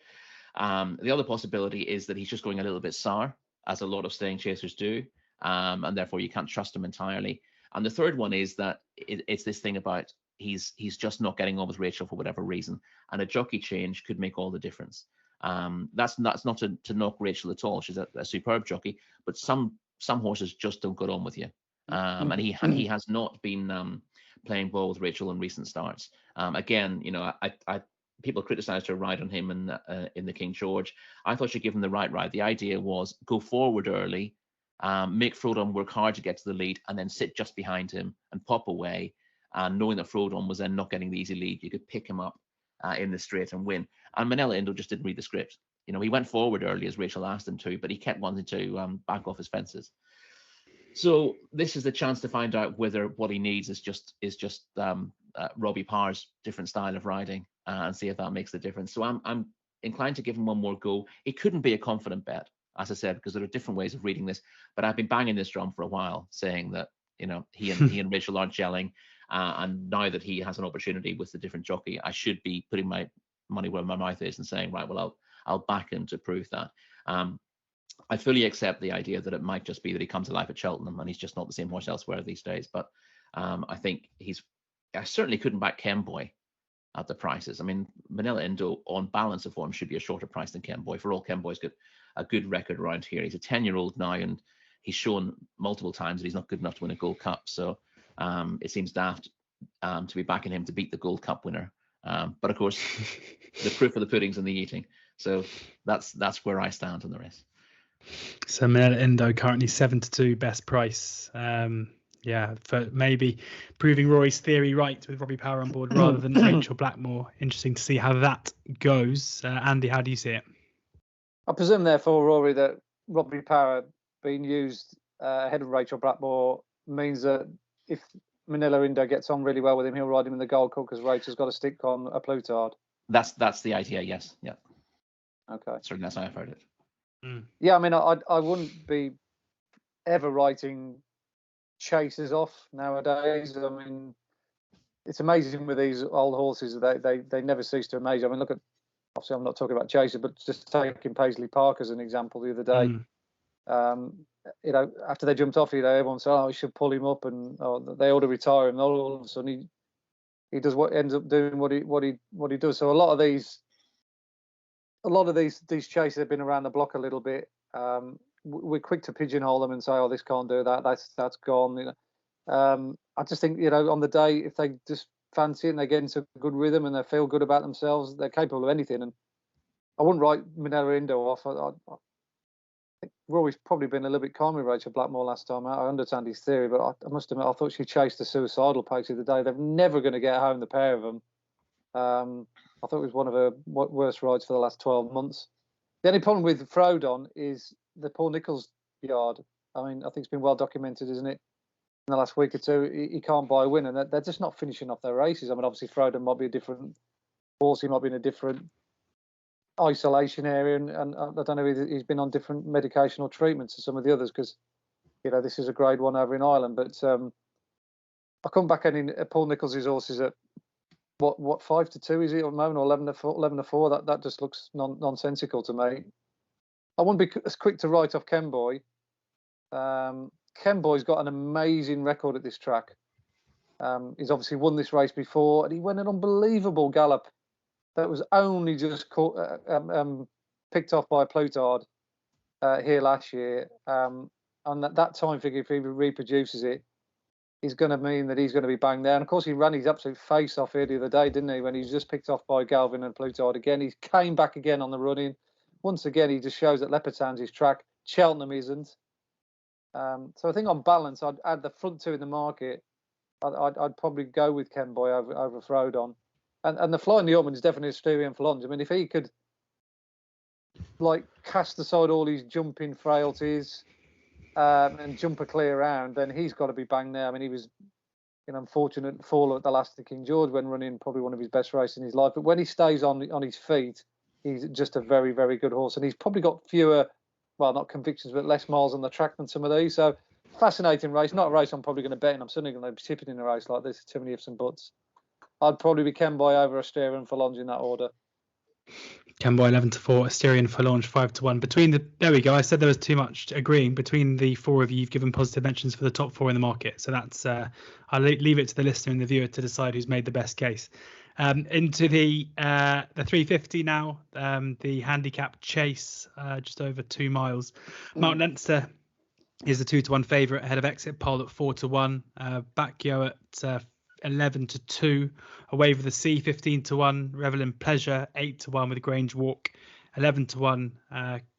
The other possibility is that he's just going a little bit sour, as a lot of staying chasers do, and therefore you can't trust him entirely. And the third one is that it's this thing about he's just not getting on with Rachel for whatever reason, and a jockey change could make all the difference. That's not to knock Rachel at all. She's a superb jockey, but some horses just don't get on with you, and he has not been playing ball with Rachel in recent starts. Again, I people criticised her ride on him in the King George. I thought she'd give him the right ride. The idea was go forward early, make Frodon work hard to get to the lead, and then sit just behind him and pop away. And knowing that Frodon was then not getting the easy lead, you could pick him up in the straight and win. And Manila Indo just didn't read the script. He went forward early as Rachel asked him to, but he kept wanting to back off his fences. So this is the chance to find out whether what he needs is just Robbie Parr's different style of riding, and see if that makes the difference. So I'm inclined to give him one more go. It couldn't be a confident bet, as I said, because there are different ways of reading this. But I've been banging this drum for a while, saying that he and Rachel aren't gelling, and now that he has an opportunity with a different jockey, I should be putting my money where my mouth is and saying, right, well, I'll back him to prove that. I fully accept the idea that it might just be that he comes alive at Cheltenham and he's just not the same horse elsewhere these days. But I think I certainly couldn't back Kemboy at the prices. I mean, Manila Indo on balance of form should be a shorter price than Kemboy. For all, Kemboy's got a good record around here. He's a 10-year-old now, and he's shown multiple times that he's not good enough to win a Gold Cup. So it seems daft to be backing him to beat the Gold Cup winner. But of course, the proof of the pudding's in the eating. So that's where I stand on the race. So Manila Indo currently 7-2 best price. For maybe proving Rory's theory right with Robbie Power on board rather than Rachel Blackmore. Interesting to see how that goes. Andy, how do you see it? I presume, therefore, Rory, that Robbie Power being used ahead of Rachel Blackmore means that if Manila Indo gets on really well with him, he'll ride him in the Gold Cup because Rachel's got to stick on a Plutard. That's the idea, yes. Yeah. Okay. Certainly that's how I've heard it. Yeah, I mean, I wouldn't be ever writing chasers off nowadays. I mean, it's amazing with these old horses, they never cease to amaze. I mean, look at, obviously I'm not talking about chaser, but just taking Paisley Park as an example the other day. After they jumped off, everyone said, we should pull him up, and they ought to retire him. All of a sudden he does what ends up doing what he does. So a lot of these chasers have been around the block a little bit. We're quick to pigeonhole them and say, this can't do that. That's gone. I just think, on the day, if they just fancy it and they get into a good rhythm and they feel good about themselves, they're capable of anything. And I wouldn't write Manila Indo off. I think Rory's probably been a little bit calm with Rachel Blackmore last time out. I understand his theory, but I must admit, I thought she chased a suicidal pace the other day. They're never going to get home, the pair of them. I thought it was one of her worst rides for the last 12 months. The only problem with Frodon is the Paul Nicholls yard. I mean, I think it's been well documented, isn't it? In the last week or two, he can't buy a win, and they're just not finishing off their races. I mean, obviously, Frodon might be a different horse. He might be in a different isolation area, and I don't know if he's been on different medication or treatments to some of the others, because, this is a grade 1 over in Ireland. But I come back in Paul Nicholls' horses at what 5-2 is it at the moment, or 11-4? That just looks nonsensical to me. I wouldn't be as quick to write off Kemboy. Kemboy's got an amazing record at this track. He's obviously won this race before, and he went an unbelievable gallop that was only just picked off by Plutard here last year. And that time figure, if he reproduces it, is going to mean that he's going to be banged there. And of course, he ran his absolute face off here the other day, didn't he? When he was just picked off by Galvin and Plutard again. He came back again on the running. Once again, he just shows that Leopardstown's his track. Cheltenham isn't. So I think on balance, I'd add the front two in the market. I'd probably go with Kemboy over Frodon. And the Flying Yeoman is definitely a Styrian Phalange. I mean, if he could cast aside all his jumping frailties and jump a clear round, then he's got to be banged there. I mean, he was an unfortunate fall at the last of King George when running probably one of his best races in his life. But when he stays on his feet, he's just a very, very good horse. And he's probably got fewer, well, not convictions, but less miles on the track than some of these. So fascinating race. Not a race I'm probably going to bet in. I'm certainly going to be tipping in a race like this. Too many ifs and buts. I'd probably be Kenboy over Asterion for Longe in that order. Kenboy 11-4, Asterion for Launch 5-1. There we go. I said there was too much agreeing between the four of you. You've given positive mentions for the top four in the market. So that's I'll leave it to the listener and the viewer to decide who's made the best case. Into the 350 now, the Handicapped Chase, just over 2 miles. Mount Leinster is the 2-1 favourite ahead of Exit Pole at 4-1. Bacchio at 11-2. Away with the Sea 15-1. Revel in Pleasure 8-1 with Grange Walk 11-1.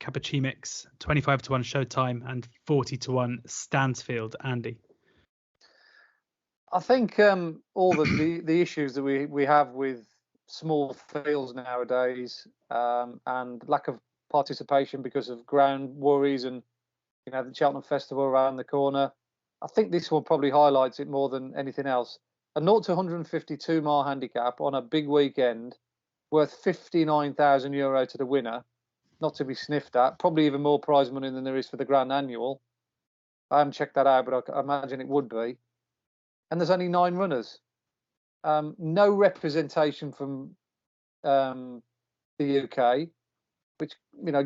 Capuchin 25-1 Showtime and 40-1 Stansfield. Andy. I think all the issues that we have with small fields nowadays and lack of participation because of ground worries and the Cheltenham Festival around the corner, I think this one probably highlights it more than anything else. A 0 to 152 mile handicap on a big weekend worth €59,000 to the winner, not to be sniffed at, probably even more prize money than there is for the Grand Annual. I haven't checked that out, but I imagine it would be. And there's only 9 runners. No representation from the UK, which,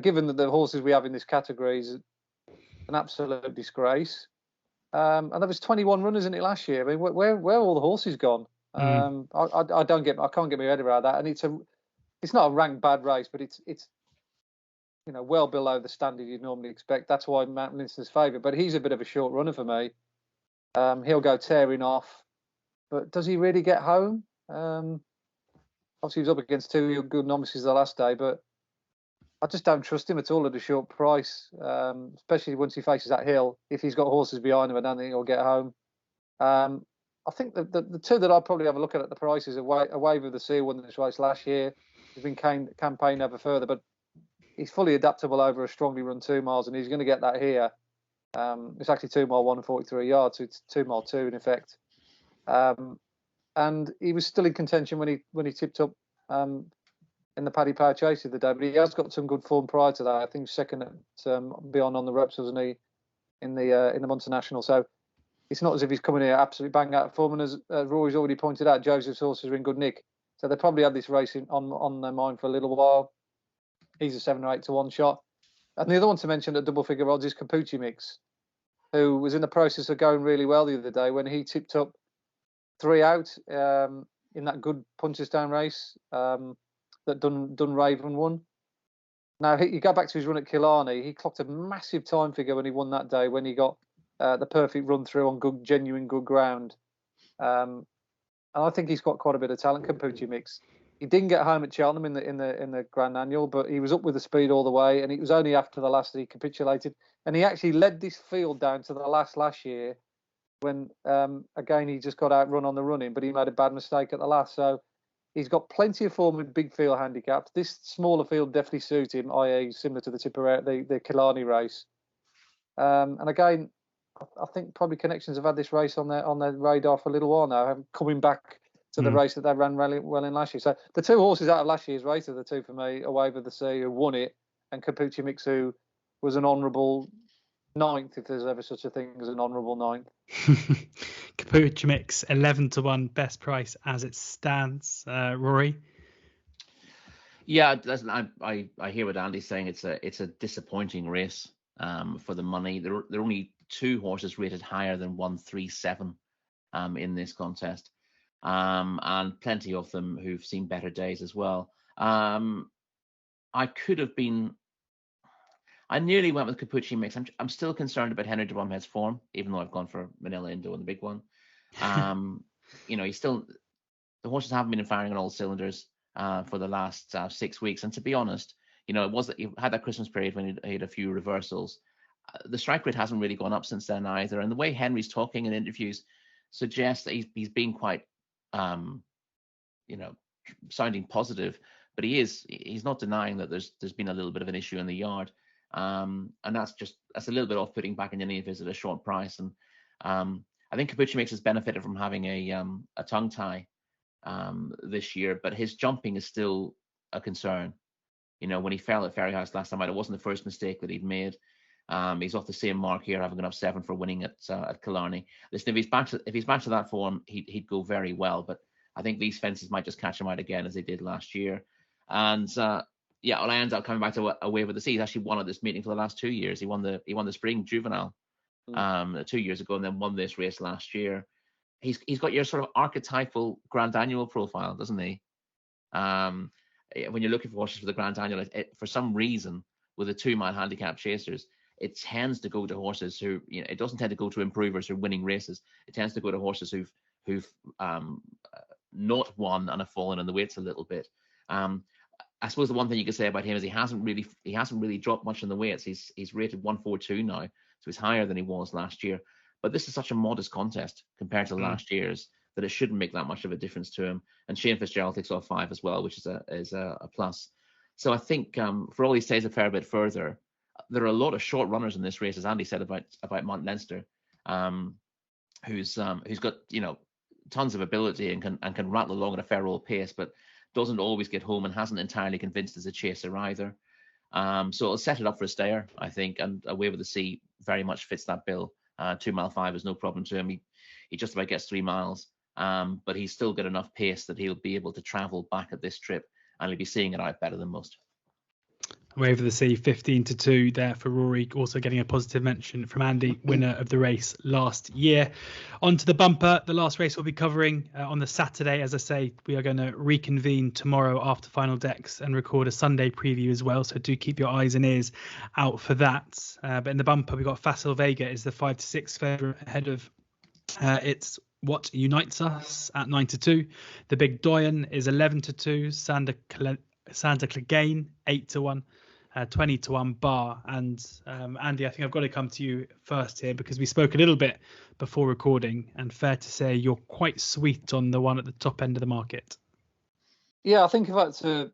given that the horses we have in this category is an absolute disgrace. And there was 21 runners in it last year. I mean, where are all the horses gone? I can't get my head around that. And it's not a ranked bad race, but it's well below the standard you'd normally expect. That's why Mount Leinster's favourite. But he's a bit of a short runner for me. He'll go tearing off, but does he really get home? Obviously, he was up against 2 good novices the last day, but I just don't trust him at all at a short price, especially once he faces that hill. If he's got horses behind him, I don't think he'll get home. I think the two that I'd probably have a look at the prices are Wave of the Sea, won this race last year. He's been campaigned over further, but he's fully adaptable over a strongly run 2 miles, and he's going to get that here. It's actually 2 mile 1 and 43 yards, so it's 2 mile 2 in effect. And he was still in contention when he tipped up in the Paddy Power Chase the other day, but he has got some good form prior to that. I think second at Beyond on the Ropes, wasn't he, in the Munster National? So it's not as if he's coming here absolutely bang out of form. And as Rory's already pointed out, Joseph's horses are in good nick, so they probably had this race on their mind for a little while. He's a 7 or 8 to 1 shot. And the other one to mention at double figure odds is Capuchin Mix, who was in the process of going really well the other day when he tipped up 3 out in that good Punchestown race that Dunraven won. Now, you go back to his run at Killarney, he clocked a massive time figure when he won that day, when he got the perfect run through on genuine good ground. And I think he's got quite a bit of talent, Capuchin Mix. He didn't get home at Cheltenham in the Grand Annual, but he was up with the speed all the way, and it was only after the last that he capitulated. And he actually led this field down to the last year when, again, he just got outrun on the running, but he made a bad mistake at the last. So he's got plenty of form with big field handicaps. This smaller field definitely suits him, i.e. similar to the Killarney race. And again, I think probably Connections have had this race on their radar for a little while now, coming back to the race that they ran really well in last year. So the 2 horses out of last year's race are the 2 for me: Wave of the Sea, who won it, and Capuchin Mix, who was an honourable 9th, if there's ever such a thing as an honourable 9th. Capuchin Mix 11-1 best price as it stands. Rory? Yeah, listen, I hear what Andy's saying. It's a disappointing race for the money. There are only 2 horses rated higher than 137 in this contest, and plenty of them who've seen better days as well. I nearly went with Capuchin Mix. I'm still concerned about Henry de Bromhead's form, even though I've gone for Manila Indo in the big one. He's still, the horses haven't been firing on all cylinders for the last 6 weeks. And to be honest, it was that he had that Christmas period when he had a few reversals. The strike rate hasn't really gone up since then either. And the way Henry's talking in interviews suggests that he's been quite, sounding positive. But he's not denying that there's been a little bit of an issue in the yard. And that's a little bit off-putting back in any of his at a short price. And I think Capuchin Mix has benefited from having a tongue tie this year, but his jumping is still a concern. When he fell at Ferryhouse last time out, it wasn't the first mistake that he'd made. He's off the same mark here, having gone up 7 for winning at Killarney. Listen, if he's back to that form, he'd go very well. But I think these fences might just catch him out again as they did last year. And yeah, well, I ended up coming back to Away with the Sea. He's actually won at this meeting for the last 2 years. He won the Spring Juvenile 2 years ago, and then won this race last year. He's got your sort of archetypal Grand Annual profile, doesn't he? When you're looking for horses for the Grand Annual, for some reason, with the 2 mile handicap chasers, it tends to go to horses who, it doesn't tend to go to improvers who are winning races. It tends to go to horses who've not won and have fallen in the weights a little bit. I suppose the one thing you could say about him is he hasn't really dropped much in the weights. He's rated 142 now, so he's higher than he was last year. But this is such a modest contest compared to last year's that it shouldn't make that much of a difference to him. And Shane Fitzgerald takes off 5 as well, which is a plus. So I think for all he stays a fair bit further, there are a lot of short runners in this race, as Andy said about Mount Leinster, who's got tons of ability and can rattle along at a fair old pace, but doesn't always get home and hasn't entirely convinced as a chaser either. So it'll set it up for a stayer, I think, and Away with the Sea very much fits that bill. 2 mile 5 is no problem to him. He just about gets 3 miles, but he's still got enough pace that he'll be able to travel back at this trip, and he'll be seeing it out better than most. Away with the Sea, 15-2 there for Rory, also getting a positive mention from Andy, winner of the race last year. On to the bumper, the last race we'll be covering on the Saturday. As I say, we are going to reconvene tomorrow after final decks and record a Sunday preview as well, so do keep your eyes and ears out for that. But in the bumper, we've got Facile Vega is the 5-6 favourite ahead of it's What Unites Us at 9-2. The Big Doyen is 11-2. Santa Clegane 8-1. 20-1 bar. And Andy, I think I've got to come to you first here because we spoke a little bit before recording, and fair to say you're quite sweet on the one at the top end of the market. Yeah, I think if I had to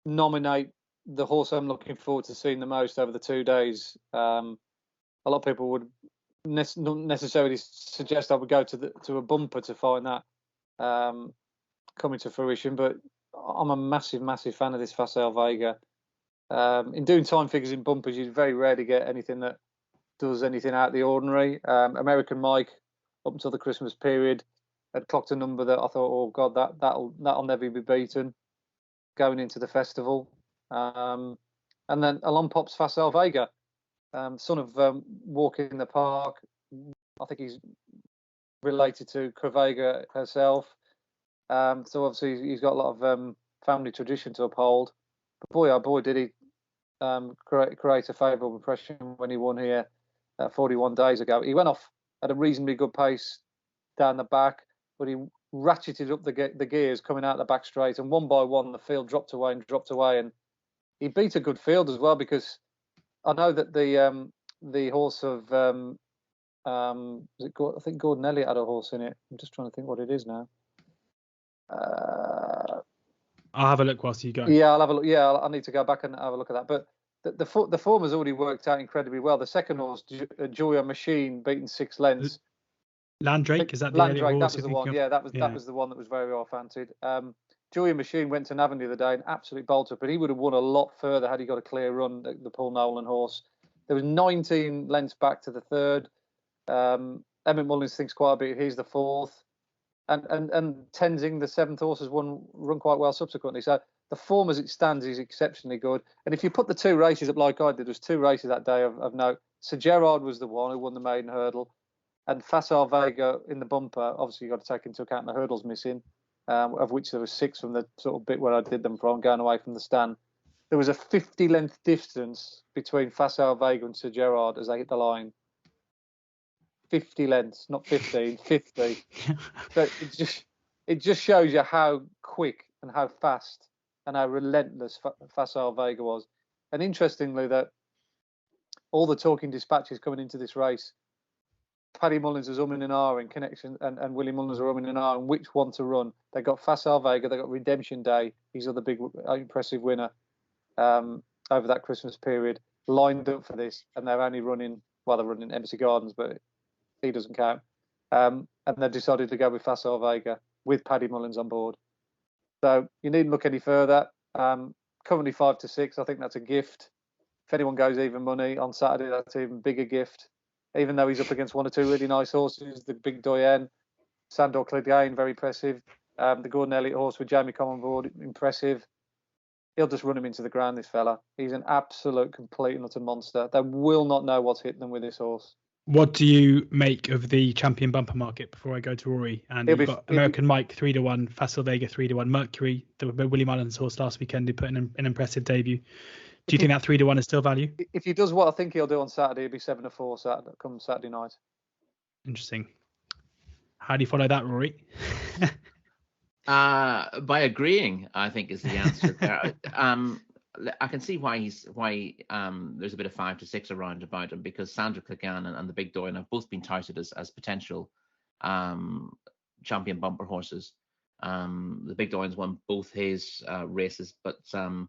nominate the horse I'm looking forward to seeing the most over the 2 days, a lot of people would not necessarily suggest I would go to a bumper to find that coming to fruition, but I'm a massive fan of this Facile Vega. In doing time figures in bumpers, you very rarely get anything that does anything out of the ordinary. American Mike, up until the Christmas period, had clocked a number that I thought, oh God, that'll never be beaten going into the festival. And then along pops Facile Vega, son of Walk in the Park. I think he's related to Crevega herself. So obviously he's got a lot of family tradition to uphold. But boy, oh boy, did he create a favourable impression when he won here 41 days ago. He went off at a reasonably good pace down the back, but he ratcheted up the gears coming out the back straight, and one by one the field dropped away, and he beat a good field as well, because I know that the horse of I think Gordon Elliott had a horse in it. I'm just trying to think what it is now. I'll have a look whilst you go. Yeah, I'll have a look. Yeah, I need to go back and have a look at that. But the form has already worked out incredibly well. The second horse, Joya Machine, beaten 6 lengths. Landrake, is that the Landrake? horse That was the one. Yeah, that was the one that was very well fancied. Joya Machine went to Navan the other day and absolutely bolted, but he would have won a lot further had he got a clear run. The Paul Nolan horse. There was 19 lengths back to the third. Emmett Mullins thinks quite a bit. He's the fourth. And Tenzing, the 7th horse, has run quite well subsequently. So the form as it stands is exceptionally good. And if you put the 2 races up like I did, there was 2 races that day of note. Sir Gerard was the one who won the maiden hurdle, and Facile Vega in the bumper. Obviously, you've got to take into account the hurdles missing, of which there was 6 from the sort of bit where I did them from, going away from the stand. There was a 50-length distance between Facile Vega and Sir Gerard as they hit the line. 50 lengths, not 15, 50. So it just shows you how quick and how fast and how relentless Facile Vega was. And interestingly, that all the talking dispatches coming into this race, Paddy Mullins was umming and ahhing connection, and Willie Mullins were umming and ahhing which one to run. They got Facile Vega, they got Redemption Day. He's the big, impressive winner over that Christmas period, lined up for this, and they're only running. Well, they're running Embassy Gardens, but he doesn't count. And they decided to go with Facile Vega with Paddy Mullins on board. So you needn't look any further. Currently 5-6. I think that's a gift. If anyone goes even money on Saturday, that's an even bigger gift. Even though he's up against one or two really nice horses, the Big Doyen, Sandor Clegane, very impressive. The Gordon Elliott horse with Jamie Common board, impressive. He'll just run him into the ground, this fella. He's an absolute, complete and utter monster. They will not know what's hit them with this horse. What do you make of the champion bumper market before I go to Rory? And you've got American Mike 3-1, Facile Vega 3-1, Mercury, the Willie Mullins horse last weekend, who put in an impressive debut. Do you think that 3-1 is still value? If he does what I think he'll do on Saturday, he'll be 7-4 come Saturday night. Interesting. How do you follow that, Rory? By agreeing, I think is the answer there. I can see why there's a bit of 5 to 6 around about him, because Sandra Clegane and the Big Doyen have both been touted as potential champion bumper horses. The Big Doyen's won both his races, but the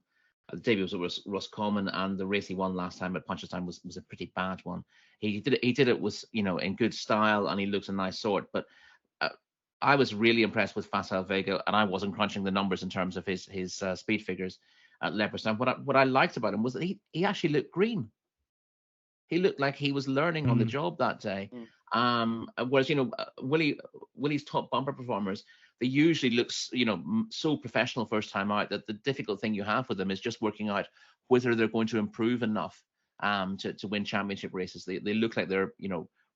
debut was Roscommon, and the race he won last time at Punchestown was a pretty bad one. He did it with, in good style, and he looks a nice sort. But I was really impressed with Facile Vega, and I wasn't crunching the numbers in terms of his speed figures at Leopardstown. What I liked about him was that he actually looked green. He looked like he was learning on the job that day. Whereas Willie's top bumper performers, they usually look so professional first time out that the difficult thing you have with them is just working out whether they're going to improve enough to win championship races. They look like they're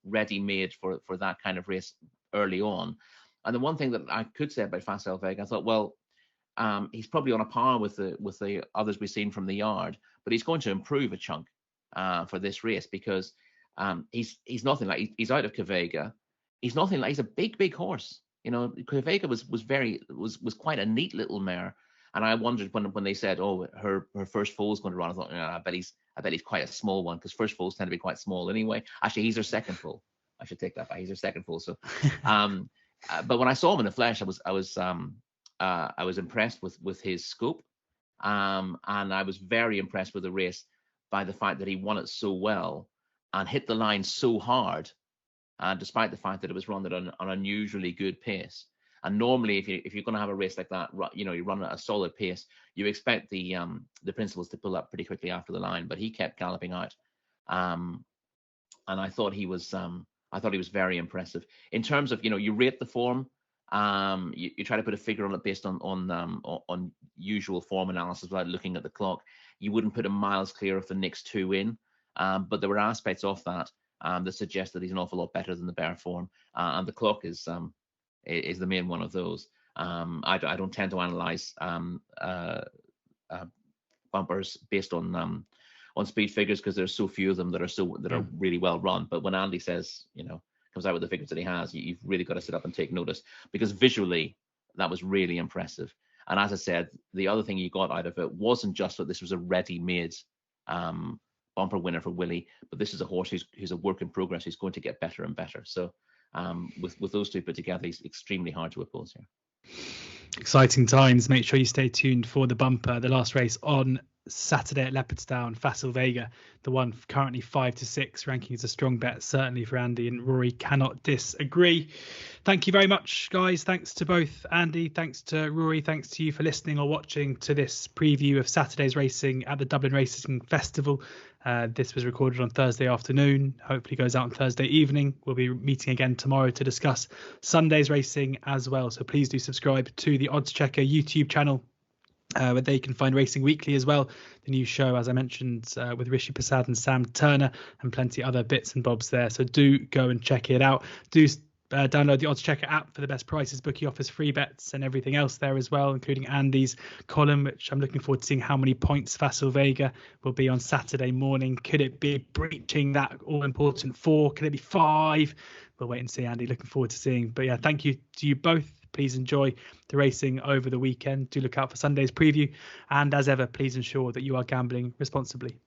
ready made for that kind of race early on. And the one thing that I could say about Facile Vega, I thought, well, he's probably on a par with the others we've seen from the yard, but he's going to improve a chunk for this race, because he's nothing like, he's out of Cavega. He's nothing like, he's a big horse. Cavega was quite a neat little mare, and I wondered when they said, oh, her first foal's going to run, I thought, I bet he's quite a small one, because first foals tend to be quite small anyway. Actually, he's her second foal. I should take that back. He's her second foal. So, but when I saw him in the flesh, I was impressed with his scope, and I was very impressed with the race by the fact that he won it so well and hit the line so hard, despite the fact that it was run at an unusually good pace. And normally, if you're going to have a race like that, you run at a solid pace, you expect the principals to pull up pretty quickly after the line. But he kept galloping out, and I thought he was very impressive in terms of you rate the form. You try to put a figure on it based on usual form analysis without looking at the clock. You wouldn't put him miles clear of the next two in, but there were aspects of that that suggest that he's an awful lot better than the bare form, and the clock is the main one of those. I don't tend to analyze bumpers based on speed figures, because there's so few of them that are really well run. But when Andy says, comes out with the figures that he has, you've really got to sit up and take notice, because visually that was really impressive. And as I said, the other thing you got out of it wasn't just that this was a ready-made bumper winner for Willie, but this is a horse who's a work in progress, who's going to get better and better. So with those two put together, he's extremely hard to oppose here. Exciting times. Make sure you stay tuned for the bumper, the last race on Saturday at Leopardstown. Facile Vega, the one currently 5 to 6, ranking as a strong bet, certainly for Andy, and Rory cannot disagree. Thank you very much, guys. Thanks to both Andy, thanks to Rory, thanks to you for listening or watching to this preview of Saturday's racing at the Dublin Racing Festival. This was recorded on Thursday afternoon, hopefully goes out on Thursday evening. We'll be meeting again tomorrow to discuss Sunday's racing as well, so please do subscribe to the Oddschecker YouTube channel, where they can find Racing Weekly as well, the new show, as I mentioned, with Rishi Prasad and Sam Turner, and plenty other bits and bobs there. So do go and check it out. Do download the Oddschecker app for the best prices. Bookie offers free bets and everything else there as well, including Andy's column, which I'm looking forward to seeing how many points Facile Vega will be on Saturday morning. Could it be breaching that all-important 4? Could it be 5? We'll wait and see, Andy. Looking forward to seeing. But yeah, thank you to you both. Please enjoy the racing over the weekend. Do look out for Sunday's preview. And as ever, please ensure that you are gambling responsibly.